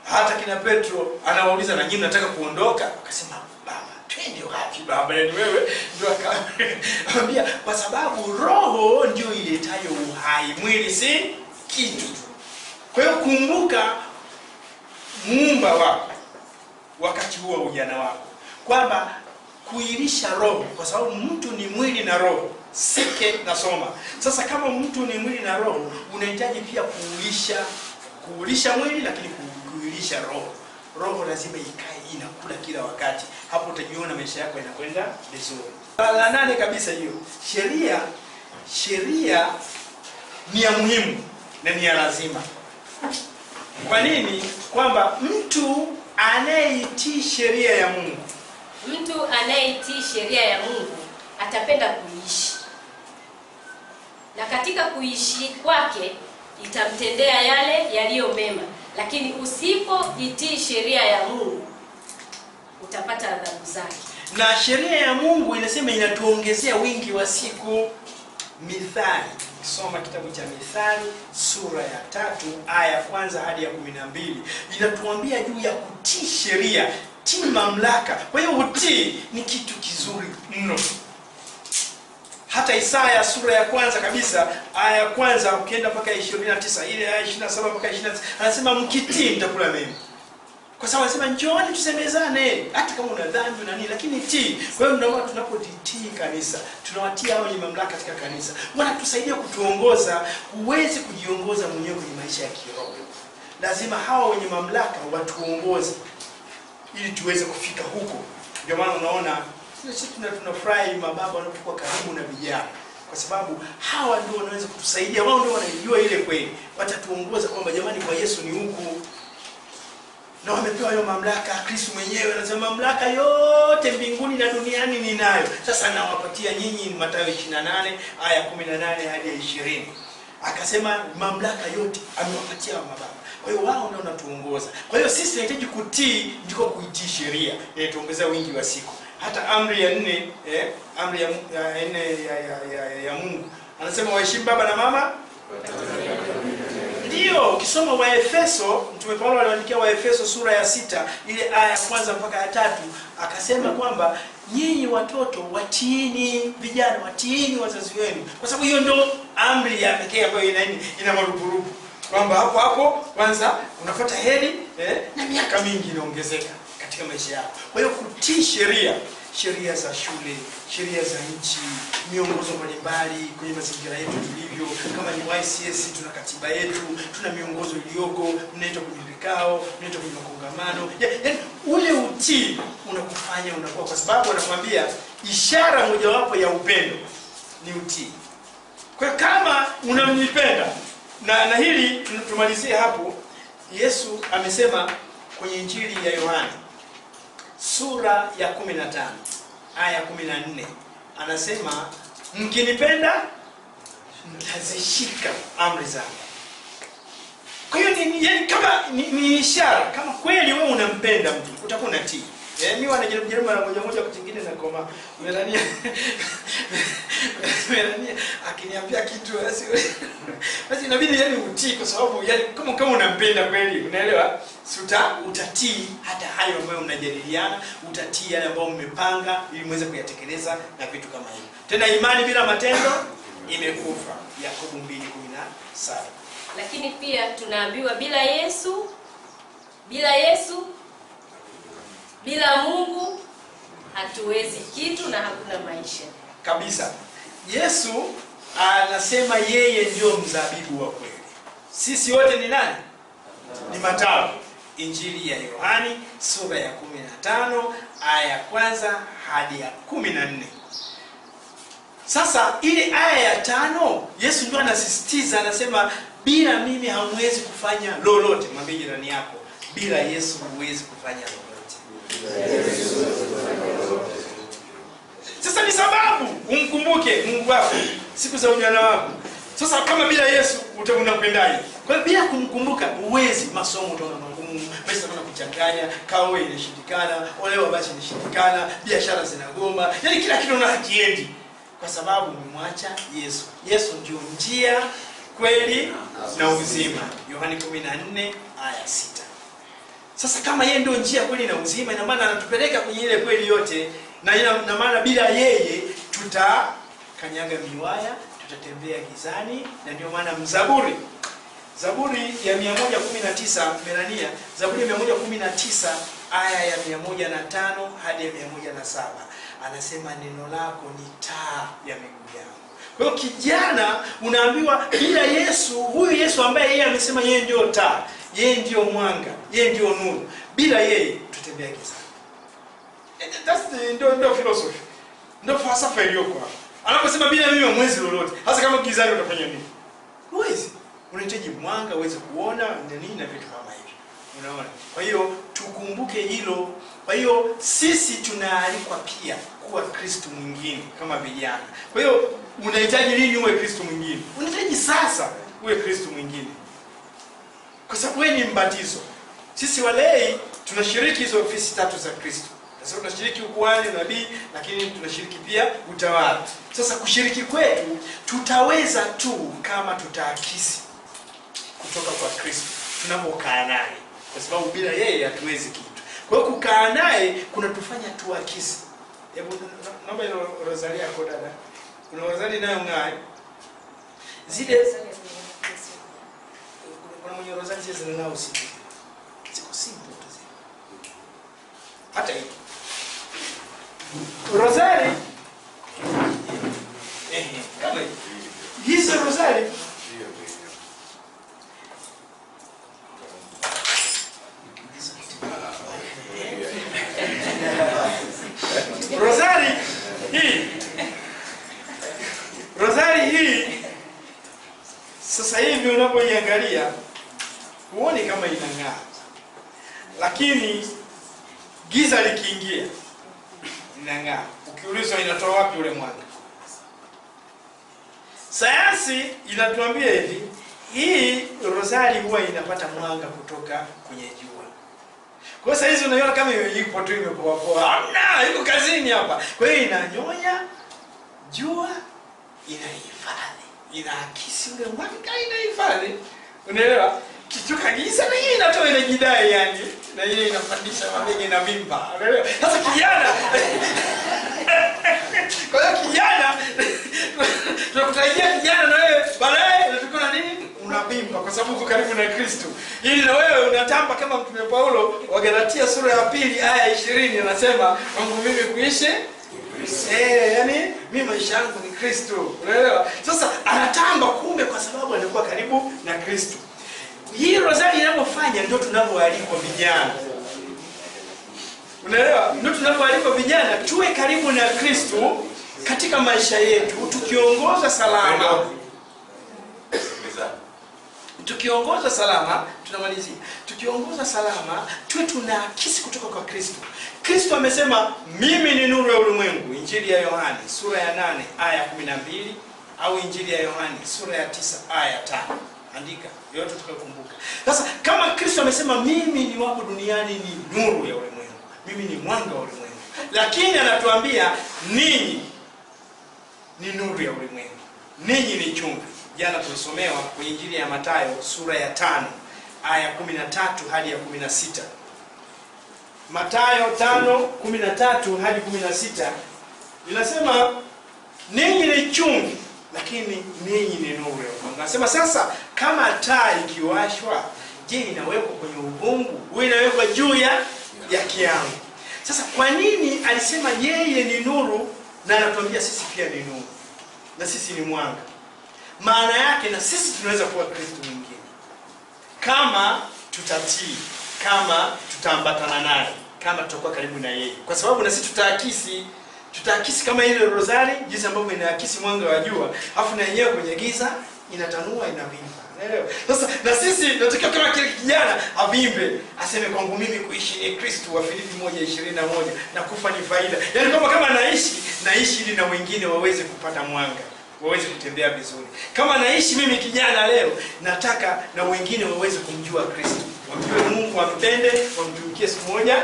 hata kina Petro anawauliza na nyinyi mnataka kuondoka? Akasema Baba, twende wapi Baba? Yaani wewe ndio akamwambia kwa sababu roho ndio iletayo uhai, mwili si kitu. Kwa hiyo kumbuka muumba wako wakati huo ujana wako, kwamba kuilisha roho, kwa sababu mtu ni mwili na roho. Sike nasoma. Sasa kama mtu ni mwili na roho, unahitaji pia kuulisha mwili, lakini kuilisha roho. Roho lazima ikae inakula kila wakati. Hapo utajiona maisha yako yanakwenda vizuri. La 8 kabisa hiyo. Sheria ni ya muhimu na ni ya lazima. Kwa nini? Kwamba mtu anayeitii sheria ya Mungu, mtu anayeitii sheria ya Mungu atapenda kuishi, na katika kuishi kwake itamtendea yale yaliyo mema. Lakini usipoitii sheria ya Mungu utapata adhabu zake. Na sheria ya Mungu inasema inatuongezea wingi wa siku. Mithali, kisoma kitabu cha Mithali sura ya 3 aya ya kwanza hadi ya 12, inatuambia juu ya kutii sheria, tii mamlaka. Kwa hiyo utii ni kitu kizuri mno. Hata Isaya sura ya kwanza kabisa aya ya kwanza ukienda mpaka 29, ile aya 27 mpaka 29 anasema mkitii mtakula mema. Kwa sababu anasema njooni tusemezane, hata kama una dhambi na nini, lakini tii. Kwa hiyo ndio tunapotii kanisa, tunawatia hao wenye mamlaka katika kanisa. Wanatusaidia kutuongoza. Huwezi kujiongoza mwenyewe kwenye maisha ya kiroho. Lazima hao wenye mamlaka watuongoze ili tuweze kufika huko. Ndio maana unaona sisi tunafurahi mababa wanapokuwa karibu na vijana, kwa sababu hawa ndio wanaweza kutusaidia. Wao ndio wanajua ile kweli, watatuongoza kwamba jamani, kwa Yesu ni huku, na wamepewa hiyo mamlaka. Kristo mwenyewe anasema mamlaka yote mbinguni na duniani ninayo. Sasa nawapatia nyinyi, Mathayo 28 aya 18 hadi 20. Akasema mamlaka yote amewapatia mababa. Kwa hiyo wao ndio wanatuongoza. Kwa hiyo sisi tunahitaji kutii, ndiko kuitii sheria. Tuongeza wingi wa siku. Hata amri ya 4, amri ya 4 ya Mungu. Anasema waheshimu baba na mama. Ndio, ukisoma Waefeso, Mtume Paulo aliandikia Waefeso sura ya 6, ile aya ya kwanza mpaka ya 3, akasema kwamba nyinyi watoto watiini vijana, watiini wazazi wenu. Kwa sababu hiyo ndio amri ya pekee ambayo ina marupurupu. Kwamba hapo kwanza unafuata heri, na miaka mingi inaongezeka katika maisha yako. Kwa hiyo kutii sheria za shule, sheria za nchi, miongozo mbalimbali kwenye mazingira yetu tulivyo. Kama ni YCS tuna katiba yetu, tuna miongozo iliyoko, mnaitwa kwenye vikao, mnaitwa kwenye makongamano. Yaani ule utii unakufanya unakuwa, kwa sababu anakuambia ishara mojawapo ya upendo ni utii. Kwa hiyo kama unamnipenda, na hili tumalizie hapo, Yesu amesema kwenye Injili ya Yohana sura ya 15 aya 14, anasema mkinipenda mtazishika amri zangu. Kwa hiyo yani kama ni ishara, kama kweli wewe unampenda mtu utakuwa unatii. Mimi wanajaribu mara moja kutingine na koma Melania akiniambia kitu basi inabidi yani utii, kwa sababu yani kama unampenda kweli, unaelewa, utatii hata hayo ambayo mnajadiliana, utatii yale ambayo mmepanga ili muweze kuyatekeleza na vitu kama hivyo. Tena imani bila matendo imekufa, Yakobo 2:17. Lakini pia tunaambiwa bila Yesu, bila Mungu hatuwezi kitu na hakuna maisha. Kabisa. Yesu anasema yeye ndio mzabibu wa kweli. Sisi wote ni nani? Ni matawi. Injili ya Yohani sura ya 15 aya ya kwanza hadi ya 14. Sasa ile aya ya 5 Yesu ndio anasisitiza, anasema bila mimi hamwezi kufanya lolote. Mwambie jirani yako, bila Yesu huwezi kufanya lolote. Sasa ni sababu umkumbuke Mungu wako siku za ujana wako. Sasa kama bila Yesu utakwendaje? Kwa hiyo bila kumkumbuka huwezi, masomo utaona magumu, maisha yanakuwa kuchanganya, kaoe inashindikana, olewa basi inashindikana, biashara zinagoma, yani kila kitu unaona hakiendi kwa sababu umemwacha Yesu. Yesu ndio njia, kweli na uzima. Yohana 14 aya 6. Sasa kama yeye ndio njia, kweli na uzima, ina maana anatupeleka kwenye ile kweli yote, na ina maana bila yeye tutakanyaga miwaya, tutatembea gizani. Na ndio maana Zaburi ya 119 Melania, Zaburi ya 119 aya ya 105 hadi ya 107 anasema neno lako ni taa ya miguu yangu. Kwa hiyo kijana unaambiwa bila Yesu, huyu Yesu ambaye yeye amesema yeye ndio taa, yeye ndio mwanga, yeye ndio nuru, bila yeye tutembea gizani. That's the ndio philosophy. Ndio falsafa iliyoko hapa. Anaposema bila mimi hamwezi lolote. Hasa kama gizani utafanya nini? Huwezi. Unahitaji mwanga uweze kuona nini na vitu kama hivi. Unaona? Kwa hiyo tukumbuke hilo. Kwa hiyo sisi tunaalikwa pia kuwa Kristo mwingine kama vijana. Kwa hiyo unahitaji nini uwe Kristo mwingine? Unahitaji sasa uwe Kristo mwingine. Kwa sababu wewe ni mbatizo. Sisi walei tunashiriki hizo ofisi 3 za Kristo. kwa sababu tunashiriki ukuhani, unabii, lakini tunashiriki pia utawala. Sasa kushiriki kwetu tutaweza tu kama tutaakisi kutoka kwa Kristo tunapokaa naye, kwa sababu bila yeye hatuwezi kitu. Kwa hiyo kukaa naye kunatufanya tuakisi. Hebu naomba ile rosari yako dada. Kuna rosari nayo ng'aa. Zile kuna mwenye rosari zile nao usiku. Ziko simple tu zile. Hata hii rosari kama hizi rosari Rosari hii sasa hivi unapoiangalia huoni kama inang'aa, lakini giza likiingia inang'aa. Ukiulizwa inatoa wapi ule mwanga? Sayansi inatuambia hivi, hii rosari huwa inapata mwanga kutoka kwenye jua. Kwa sasa hizi unaiona kama ipo tu imepoa poa. Hamna, iko kazini hapa. Kwa hiyo inanyonya jua, inahifadhi. Inaakisi ule mwanga, inahifadhi. Unaelewa? Kichuka giza na hii inatoa ile jidai yani. Na hii inapandisha mabegi na mimba. Unaelewa? Sasa kijana kwa hiyo kijana tunakutarajia kijana na wewe baadaye unatakuwa na nini? Unabimba kwa sababu uko karibu na Kristo. Ili na wewe unatamba kama Mtume Paulo wa Galatia sura ya 2 aya 20 anasema kwangu mimi kuishi yani mimi maisha yangu ni Kristo. Unaelewa? Sasa anatamba kumbe kwa sababu anakuwa karibu na Kristo. Hii rosari inapofanya ndio tunavyoalikwa vijana. Unaelewa? Ndio tunavyoalikwa vijana tuwe karibu na Kristo katika maisha yetu, tukiongoza salama. Tukiongoza salama, tunamalizia. Tukiongoza salama, tuwe tunaakisi kutoka kwa Kristo. Kristo amesema mimi ni nuru ya ulimwengu, Injili ya Yohani sura ya 8 aya 12 au Injili ya Yohani sura ya 9 aya 5. Andika, yote tukakumbuka. Sasa kama Kristo amesema mimi ni wako duniani ni nuru ya ulimwengu, mimi ni mwanga wa ulimwengu. Lakini anatuambia ninyi ni nuru ya ulimwengu. Ninyi ni chumvi. Jana tulisomewa kwa Injili ya Mathayo sura ya 5 aya 13 hadi ya 16. Mathayo 5:13 hadi 16 inasema ninyi ni chumvi lakini ninyi ni nuru ya ulimwengu. Anasema sasa kama taa ikiwashwa, je, inawekwa kwenye uvungu au inawekwa juu ya kiango? Sasa kwa nini alisema yeye ni nuru na anatuambia sisi pia ni nuru na sisi ni mwanga? Maana yake na sisi tunaweza kuwa Kristo mwingine kama tutatii, kama tutaambatana naye, kama tutakuwa karibu na yeye, kwa sababu na sisi tutaakisi kama ile rosari jinsi ambavyo inaakisi mwanga wa jua, afu na yenyewe kwenye giza inatanua, inavimba. Unaelewa? Sasa na sisi tunatakiwa kama kile kijana avimbe, aseme kwangu mimi kuishi ni Kristo, wa Filipi 1:21, na kufa ni faida. Yaani kama naishi ili na wengine waweze kupata mwanga, waweze kutembea vizuri. Kama naishi mimi kijana leo, nataka na wengine waweze kumjua Kristo, wamjue Mungu, wampende, wamtumikie, siku moja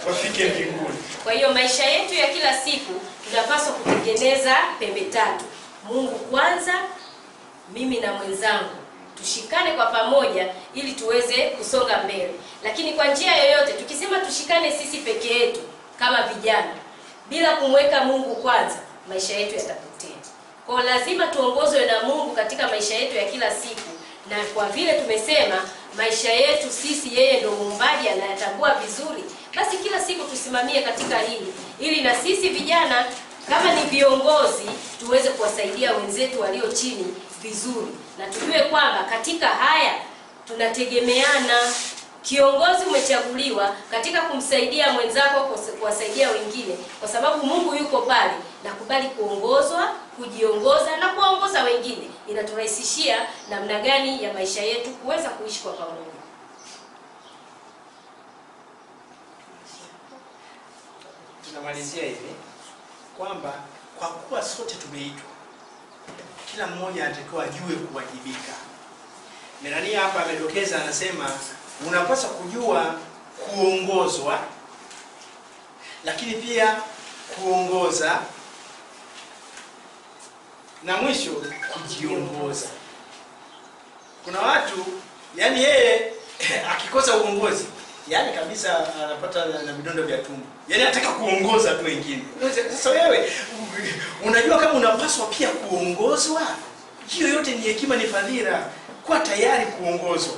wafike mbinguni. Kwa hiyo maisha yetu ya kila siku tunapaswa kutengeneza pembe tatu: Mungu kwanza, mimi na mwenzangu, tushikane kwa pamoja ili tuweze kusonga mbele. Lakini kwa njia yoyote, tukisema tushikane sisi peke yetu kama vijana bila kumweka Mungu kwanza, maisha yetu yatapotea. Kwa lazima tuongozwe na Mungu katika maisha yetu ya kila siku, na kwa vile tumesema maisha yetu sisi yeye ndio muumbaji, anayatambua vizuri, basi kila siku tusimamie katika hili, ili na sisi vijana kama ni viongozi tuweze kuwasaidia wenzetu walio chini vizuri, na tujue kwamba katika haya tunategemeana. Kiongozi umechaguliwa katika kumsaidia mwenzako, kuwasaidia wengine, kwa sababu Mungu yuko pale. Na kubali kuongozwa, kujiongoza na kuongoza wengine, inaturahisishia namna gani ya maisha yetu kuweza kuishi kwa pamoja. Tunamalizia hivi kwamba kwa kuwa sote tumeitwa, kila mmoja anatakiwa ajue kuwajibika. Melania hapa amedokeza, anasema unapaswa kujua kuongozwa, lakini pia kuongoza, na mwisho kujiongoza. Kuna watu yani yeye akikosa uongozi yani kabisa anapata na vidonda vya tumbo, yani anataka kuongoza tu wengine. Sasa wewe unajua kama unapaswa pia kuongozwa? Hiyo yote ni hekima, ni fadhila, kuwa tayari kuongozwa.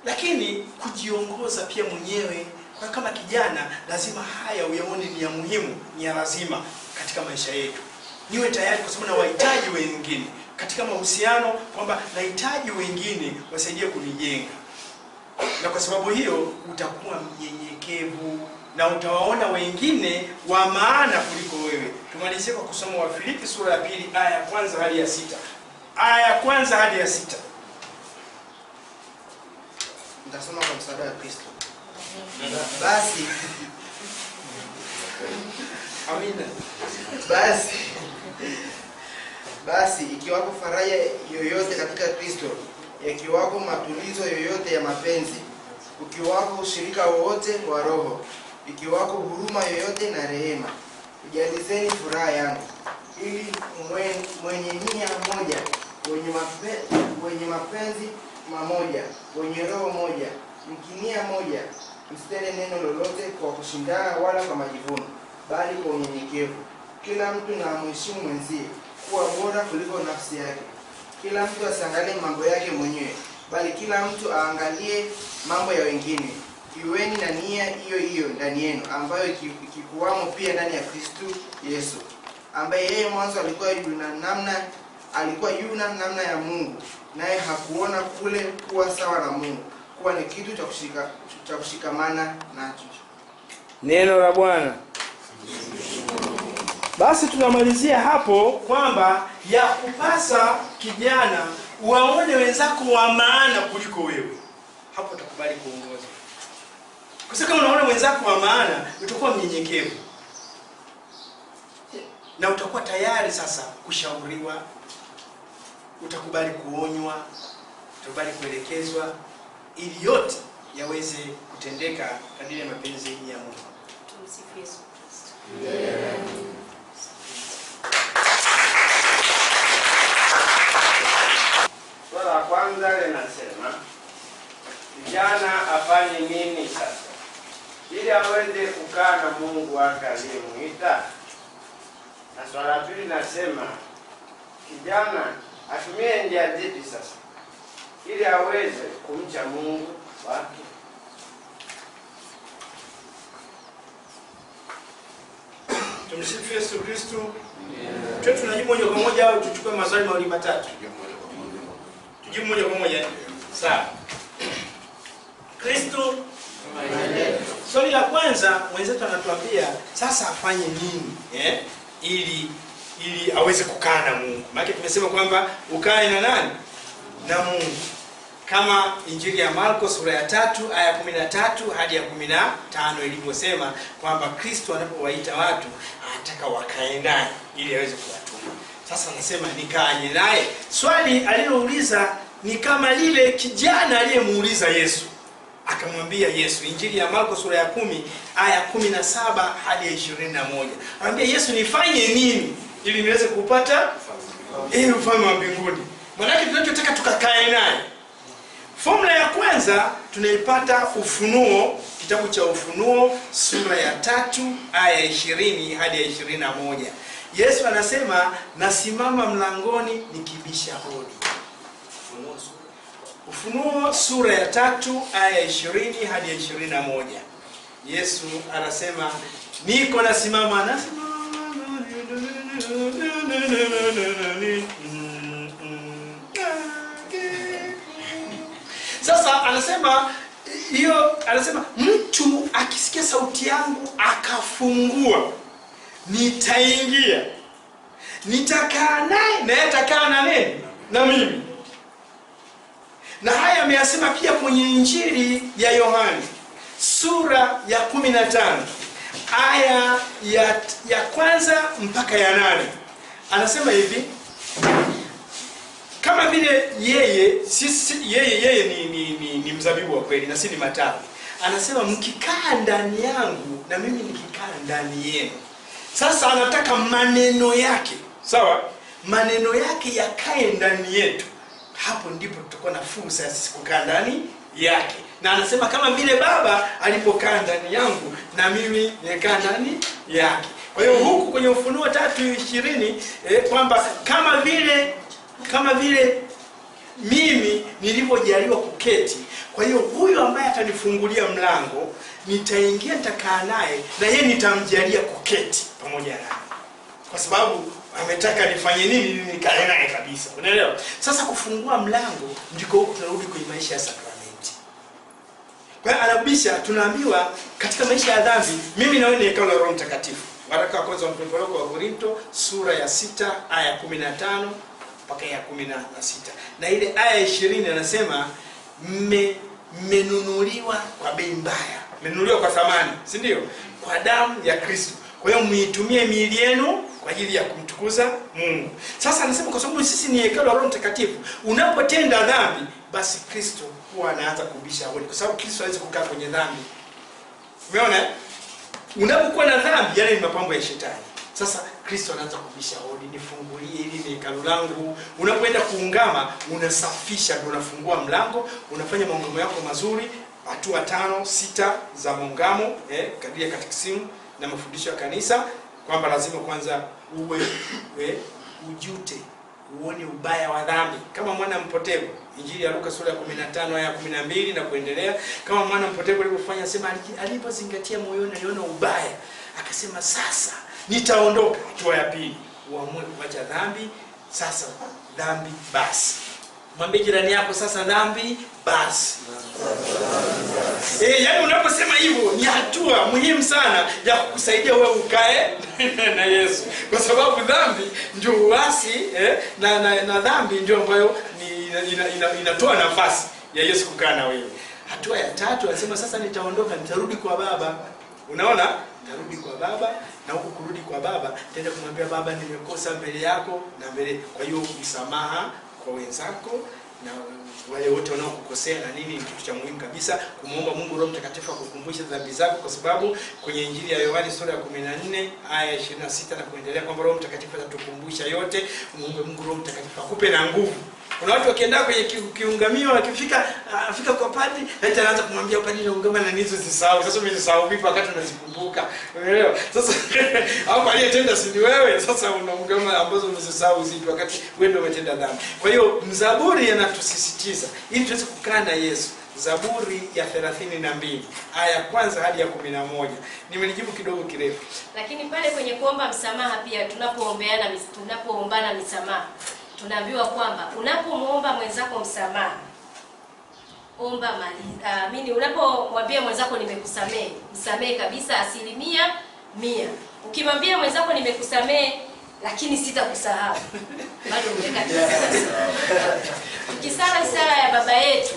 Lakini kujiongoza pia mwenyewe, kwa kama kijana lazima haya uyaone ni ya muhimu, ni ya lazima katika maisha yetu. Niwe tayari kwa sababu na wahitaji wengine katika mahusiano, kwamba nahitaji wengine wasaidie kunijenga. Na kwa sababu hiyo utakuwa mnyenyekevu na utawaona wengine wa maana kuliko wewe. Tumalizie kwa kusoma Wafilipi sura ya 2 aya ya 1 hadi ya 6. Aya ya 1 hadi ya 6. Nitasoma kwa msaada wa Kristo. Basi amina. Basi ikiwako faraja yoyote katika Kristo, ikiwako matulizo yoyote ya mapenzi, ukiwako ushirika wowote wa roho, ikiwako huruma yoyote na rehema, ijalizeni furaha yangu, ili mwenye nia moja, wenye mapenzi mamoja, wenye roho moja, mkinia moja, msitende neno lolote kwa kushindana wala kwa majivuno, bali kwa unyenyekevu. Kila mtu na amheshimu mwenzie kuwa bora kuliko nafsi yake. Kila mtu asiangalie mambo yake mwenyewe, bali kila mtu aangalie mambo ya wengine. Iweni na nia hiyo hiyo ndani yenu, ambayo ikikuwamo pia ndani ya Kristo Yesu, ambaye yeye mwanzo alikuwa yuna namna ya Mungu, naye hakuona kule kuwa sawa na Mungu kuwa ni kitu cha kushikamana nacho. Neno la Bwana. Basi tunamalizia hapo kwamba ya kupasa kijana waone wenzako wa maana kuliko wewe. Hapo utakubali kuongoza. Kwa sababu kama unaona wenzako wa maana, utakuwa mnyenyekevu. Na utakuwa tayari sasa kushauriwa, utakubali kuonywa, utakubali kuelekezwa, ili yote yaweze kutendeka kadiri ya mapenzi ya Mungu. Tumsifu Yesu Kristo. Swala la kwanza linasema kijana afanye nini sasa ili aweze kukaa na Mungu wake aliyemuita? Na swala la pili linasema kijana atumie njia zipi sasa ili aweze kumcha Mungu wake? Tumsifu Yesu Kristo. Tuwe tunajibu moja kwa moja au tuchukue maswali mawili matatu? Tujibu moja kwa moja. Sawa. Kristo. Swali la kwanza mwenzetu anatuambia sasa afanye nini ili aweze kukaa na Mungu. Maana tumesema kwamba ukae na nani? Na Mungu. Kama Injili ya Marko sura ya 3 aya 13 hadi ya 15 ilivyosema kwamba Kristo anapowaita watu anataka wakae naye ili aweze kuwatuma. Sasa anasema nikae naye. Swali alilouliza ni kama lile kijana aliyemuuliza Yesu. Akamwambia Yesu, Injili ya Marko sura ya 10 aya 17 hadi ya 21. Anamwambia Yesu, nifanye nini ili niweze kupata ufalme wa mbinguni? Maana tunachotaka tukakae naye. Formula ya kwanza tunaipata Ufunuo, kitabu cha Ufunuo sura ya 3 aya 20 hadi ya 21. Yesu anasema nasimama mlangoni nikibisha hodi. Ufunuo sura ya 3 aya 20 hadi ya 21. Yesu anasema niko nasimama Sasa anasema mtu akisikia sauti yangu akafungua, nitaingia, nitakaa naye na yeye atakaa na nini? Na mimi. Na haya ameyasema pia kwenye Injili ya Yohana sura ya 15 aya ya kwanza mpaka ya 8. Anasema hivi, kama vile yeye ni mzabibu wa kweli na sisi ni matawi. anasema mkikaa ndani yangu na mimi nikikaa ndani yenu. Sasa anataka maneno yake, sawa, maneno yake yakae ndani yetu. Hapo ndipo tutakuwa na fursa ya sisi kukaa ndani yake. Na anasema kama vile Baba alipokaa ndani yangu na mimi nikaa ndani yake. Kwa hiyo huku kwenye Ufunuo 3:20 kwamba kama vile mimi nilivyojaliwa kuketi, kwa hiyo huyu ambaye atanifungulia mlango nitaingia, nitakaa naye na yeye nitamjalia kuketi pamoja naye, kwa sababu ametaka nifanye nini? Nikae naye kabisa. Unaelewa? Sasa kufungua mlango ndiko huko tunarudi kwenye maisha ya sakramenti. Kwa hiyo anabisha, tunaambiwa katika maisha ya dhambi, mimi na wewe ni hekalu la Roho Mtakatifu. Waraka wa kwanza wa Korinto sura ya 6 aya 15 mpaka ya 16. Na ile aya 20 anasema mmenunuliwa kwa bei mbaya. Mmenunuliwa kwa thamani, si ndio? Kwa damu ya Kristo. Kwa hiyo muitumie miili yenu kwa ajili ya kumtukuza Mungu. Sasa anasema kwa sababu sisi ni hekalu la Roho Mtakatifu, unapotenda dhambi basi Kristo huwa anaanza kubisha hodi, kwa sababu Kristo hawezi kukaa kwenye dhambi. Umeona? Unapokuwa na dhambi, yale ni mapambo ya shetani. Sasa Kristo anaanza kubisha hodi, nifungulie, ili ni hekalu langu. Unapoenda kuungama, unasafisha, ndio unafungua mlango, unafanya maungamo yako mazuri, hatua 5 6 za maungamo, kadiri ya katekisimu na mafundisho ya kanisa, kwamba lazima kwanza ujute, uone ubaya wa dhambi kama mwana mpotevu. Injili ya Luka sura ya 15 aya 12 na kuendelea. Kama mwana mpotevu alipofanya, sema alipozingatia moyoni aliona ubaya, akasema sasa nitaondoka. Hatua ya pili, uamue kuacha dhambi. Sasa dhambi basi. Mwambie jirani yako, sasa dhambi basi. Yaani unaposema hivyo ni hatua muhimu sana ya kukusaidia wewe ukae na Yesu. Kwa sababu dhambi ndio uasi, na dhambi ndio ambayo inatoa nafasi ya Yesu kukaa na wewe. Hatua ya 3 anasema sasa nitaondoka, nitarudi kwa Baba. Unaona? Nitarudi kwa Baba, na huko kurudi kwa Baba tenda kumwambia Baba, nimekosa mbele yako na mbele. Kwa hiyo msamaha kwa wenzako na wale wote wanaokukosea na nini, ni kitu cha muhimu kabisa. Kumuomba Mungu Roho Mtakatifu akukumbushe dhambi zako, kwa sababu kwenye Injili ya Yohana sura ya 14 aya 26 na kuendelea kwamba Roho Mtakatifu atatukumbusha yote. Muombe Mungu Roho Mtakatifu akupe na nguvu. Kuna watu wakienda kwenye kiungamio, afika kwa padri, hata anaanza kumwambia padri na ungama na nizo zisahau. Sasa umezisahau vipi wakati unazikumbuka? Unaelewa? Sasa hapo aliyetenda si wewe, sasa unaungama ambazo umezisahau zipi wakati wewe ndio umetenda dhambi. Kwa hiyo mzaburi anatusisitiza ili tuweze kukaa na Yesu. Zaburi ya 32 aya ya kwanza hadi ya 11. Nimelijibu kidogo kirefu. Lakini pale kwenye kuomba msamaha pia tunapoombana misamaha, tunaambiwa kwamba unapomuomba mwenzako msamaha, omba unapomwambia mwenzako nimekusamehe, msamehe kabisa 100%. Ukimwambia mwenzako nimekusamehe lakini sitakusahau, bado umeweka kisasi. Ukisali sala ya Baba yetu,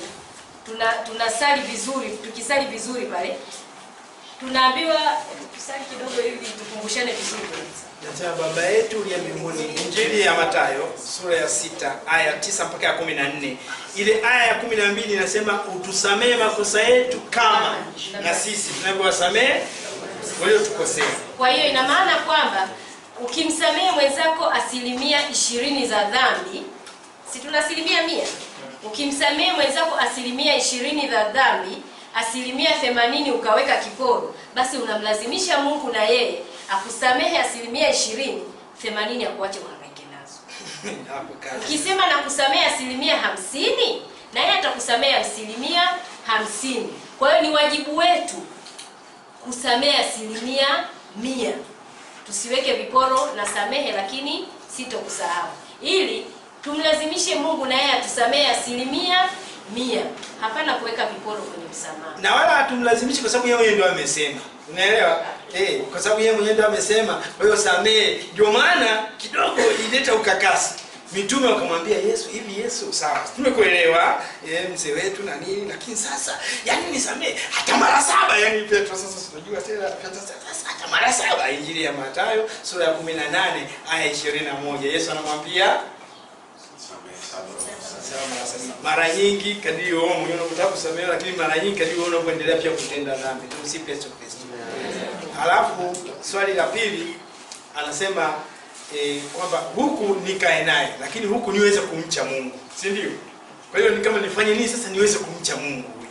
tunasali vizuri, tukisali vizuri pale tunaambiwa tusali kidogo ili tukumbushane vizuri. Nasema Baba yetu uliye mbinguni. Injili ya Mathayo sura ya 6 aya 9 mpaka ya 14. Ile aya ya 12 inasema utusamee makosa yetu kama na sisi tunavyowasamehe waliotukosea. Kwa hiyo ina maana kwamba ukimsamehe mwenzako 20% za dhambi, si tuna 100%. Ukimsamehe mwenzako 20% za dhambi, 80% ukaweka kiporo, basi unamlazimisha Mungu na yeye akusamehe 20%, 80% akuache uhangaike nazo. Ukisema na kusamehe 50%, na yeye atakusamehe 50%. Kwa hiyo ni wajibu wetu kusamehe 100%. Tusiweke viporo na samehe lakini sitokusahau, ili tumlazimishe Mungu na yeye atusamehe 100%. Hapana kuweka viporo kwenye msamaha. Na wala hatumlazimishi kwa sababu yeye ndio amesema. Unaelewa? Kwa sababu yeye mwenyewe ndio amesema, kwa hiyo samehe. Ndio maana kidogo ileta ukakasi. Mitume wakamwambia Yesu, hivi Yesu sawa, tumekuelewa mzee wetu na nini, lakini sasa yani nisamehe hata mara 7. Yani Petro sasa tunajua tena sasa hata mara 7. Injili ya Mathayo sura ya 18 aya 21. Yesu anamwambia mara 70. Mara nyingi kadiri wewe mwenyewe unataka kusamehewa, lakini mara nyingi kadiri wewe unaendelea pia kutenda dhambi. Tumsifu Yesu Kristo. Halafu swali la pili anasema kwamba huku nikae naye, lakini huku niweze kumcha Mungu, si ndio? Kwa hiyo ni kama nifanye nini sasa niweze kumcha Mungu huyu?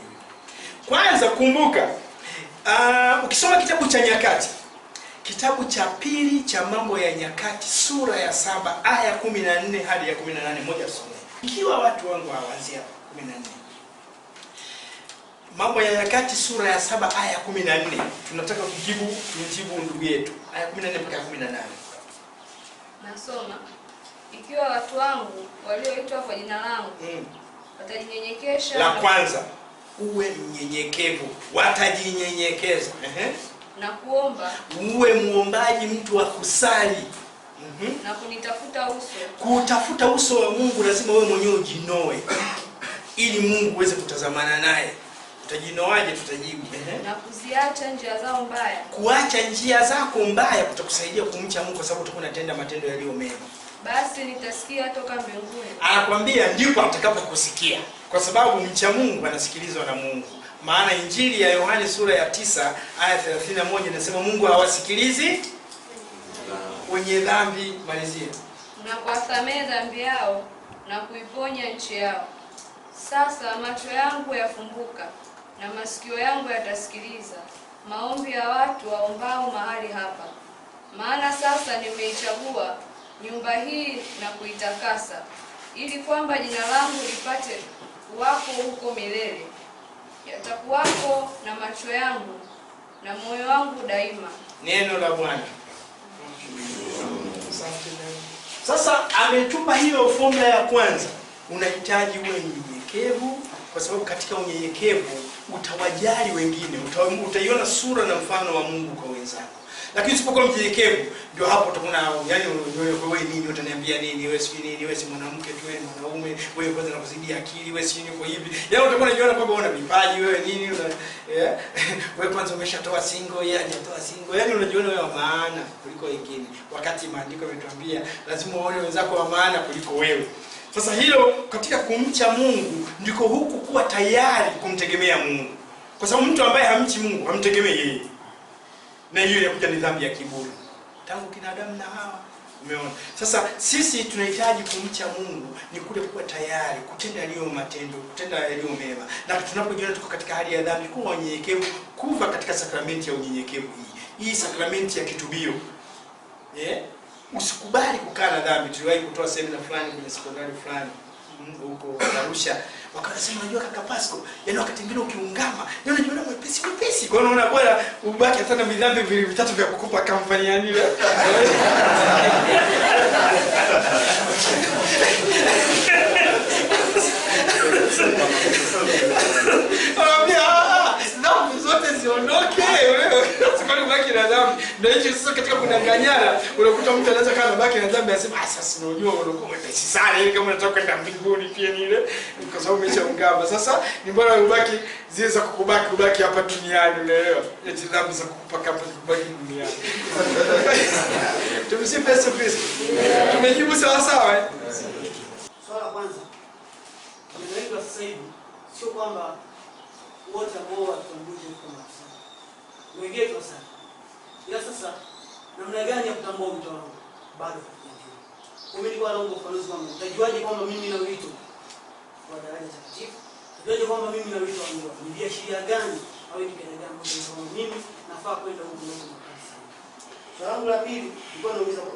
Kwanza kumbuka, ukisoma kitabu cha Nyakati, kitabu cha pili cha Mambo ya Nyakati sura ya 7 aya 14 hadi ya 18, moja tusome. Ikiwa watu wangu hawaanzia 14. Mambo ya Nyakati sura ya 7 aya 14. Tunataka kumjibu ndugu yetu. Aya 14 mpaka 18. Nasoma, ikiwa watu wangu walioitwa kwa jina langu watajinyenyekesha. La kwanza, uwe mnyenyekevu, watajinyenyekeza. Na kuomba, uwe muombaji, mtu wa kusali. Na kunitafuta uso. Kutafuta uso wa Mungu lazima wewe mwenyewe ujinoe ili Mungu uweze kutazamana naye. Utajinoaje? Tutajibu. Na kuziacha njia zao mbaya. Kuacha njia zako mbaya kutakusaidia kumcha Mungu, kwa sababu utakuwa unatenda matendo yaliyo mema. Basi nitasikia toka mbinguni. Anakuambia ndipo atakapokusikia, kwa sababu mcha Mungu anasikilizwa na Mungu. Maana Injili ya Yohane sura ya 9 aya 31 inasema Mungu hawasikilizi wenye dhambi. Malizia. Na kuwasamehe dhambi yao na kuiponya nchi yao. Sasa macho yangu yafumbuka na masikio yangu yatasikiliza maombi ya watu waombao mahali hapa. Maana sasa nimeichagua nyumba hii na kuitakasa, ili kwamba jina langu lipate kuwako huko milele. Yatakuwako na macho yangu na moyo wangu daima. Neno la Bwana. Sasa ametupa hiyo formula ya kwanza. Unahitaji uwe mnyenyekevu, kwa sababu katika unyenyekevu utawajali wengine, utaiona sura na mfano wa Mungu kwa wenzako. Lakini usipokuwa mnyenyekevu, ndio hapo utakuwa yani wewe nini, utaniambia nini, wewe si nini, wewe si mwanamke tu, wewe ni mwanaume, wewe kwanza nakuzidia akili, wewe si nini uko hivi. Yaani utakuwa unajiona kwamba una vipaji, wewe nini wewe kwanza umeshatoa single, yeye hajatoa single. Yaani unajiona wewe wa maana kuliko wengine, wakati maandiko yametuambia lazima uone wenzako wa maana kuliko wewe. Sasa hilo katika kumcha Mungu ndiko huku kuwa tayari kumtegemea Mungu. Kwa sababu mtu ambaye hamchi Mungu hamtegemei yeye. Na hiyo inakuja ni dhambi ya kiburi. Tangu kina Adamu na Hawa. Umeona? Sasa sisi tunahitaji kumcha Mungu ni kule kuwa tayari kutenda yaliyo matendo, kutenda yaliyo mema. Na tunapojiona tuko katika hali ya dhambi, kuwa wanyenyekevu, kuva katika sakramenti ya unyenyekevu hii. Hii sakramenti ya kitubio. Usikubali kukaa na dhambi. Tuliwahi kutoa semina fulani kwenye sekondari fulani huko Arusha. Wakasema unajua kaka Pasco, yaani wakati mwingine ukiungama, yaani unajiona mwepesi. Kwa hiyo unaona bora ubaki hata na midhambi vile vitatu vya kukupa kampani ya nini. Dhambi zote ziondoke wewe. Sikali baki na dhambi. Ndio hicho sasa katika kudanganyana, unakuta mtu anaweza kama baki na dhambi anasema sasa unajua unakuwa mwepesi sana ili kama unataka kwenda mbinguni pia ni ile kwa sababu umeshaungama. Sasa ni bora ubaki zile za ubaki hapa duniani, unaelewa? Eti dhambi za kukupa kampani kubaki duniani. Tumsifu Yesu Kristo. Tumejibu sawa sawa. Swala kwanza. Tumelenga sasa hivi sio kwamba wote ambao watambuje kama sana. Wengine tu sana. Ila sasa namna gani ya kutambua wito wangu? Bado hujajua. Umekuwa naomba ufafanuzi wangu. Utajuaje kwamba mimi na wito wa daraja takatifu? Utajuaje kwamba mimi na wito wangu? Ni biashara gani au ni kitu gani kwa mimi nafaa kwenda huko na huko kanisa? Swala langu la pili, nilikuwa nauliza kwa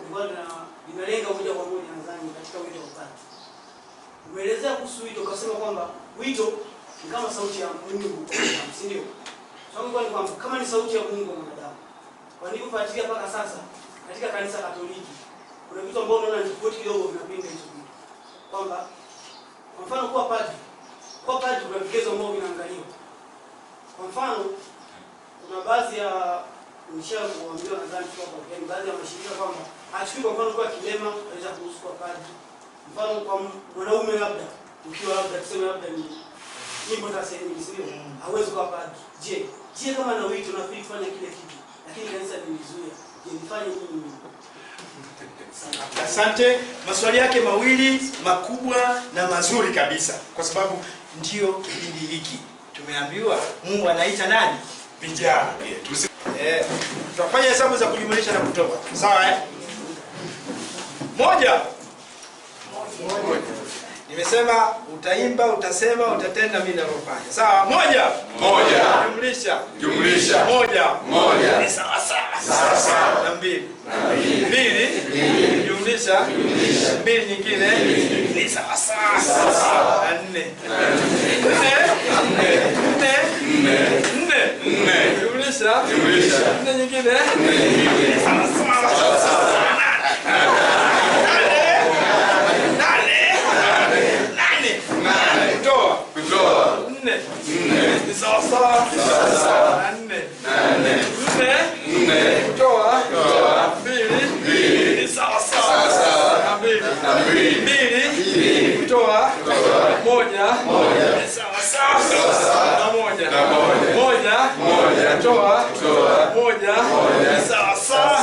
nimelenga moja kwa moja nadhani katika wito wa tatu. Umeelezea kuhusu wito ukasema kwamba wito ni kama sauti ya Mungu, si ndio? Swali kwa ni kwamba kama ni sauti ya Mungu kwa mwanadamu, kwa nini kufuatilia mpaka sasa katika kanisa Katoliki kuna vitu ambavyo unaona ni tofauti kidogo vinapinga hizo vitu? Kwamba kwa mfano kwa padri kuna vigezo ambavyo vinaangaliwa. Kwa mfano kuna baadhi ya mshahara kuambiwa nadhani kwa baadhi ya mashirika kwamba achukue kwa mfano kwa kilema anaweza kuhusu kwa padri. Mfano kwa mwanaume labda ukiwa labda tuseme labda ni nyimbo za sehemu sio hawezi kuwa padri. Je kama na wito nafikiri kufanya kile kitu lakini kanisa linizuia. Je nifanye nini? Asante. Maswali yake mawili makubwa na mazuri kabisa, kwa sababu ndio kipindi hiki tumeambiwa Mungu anaita nani? Vijana. Tutafanya hesabu za kujumlisha na kutoa. Sawa Moja. Nimesema utaimba, utasema, utatenda mimi ninavyofanya. Sawa? Moja. Jumlisha. Moja. Ni sawa sawa. Na mbili. Jumlisha. Mbili nyingine. Ni sawa sawa. Na nne. Jumlisha. Nne nyingine. Ni sawa sawa. Kutoa. Nne. Ni sawa sawa. Nne. Kutoa. Mbili. Ni sawa sawa. Mbili. Kutoa. Moja. Ni sawa sawa. Na moja. Moja. Kutoa. Moja. Ni sawa sawa.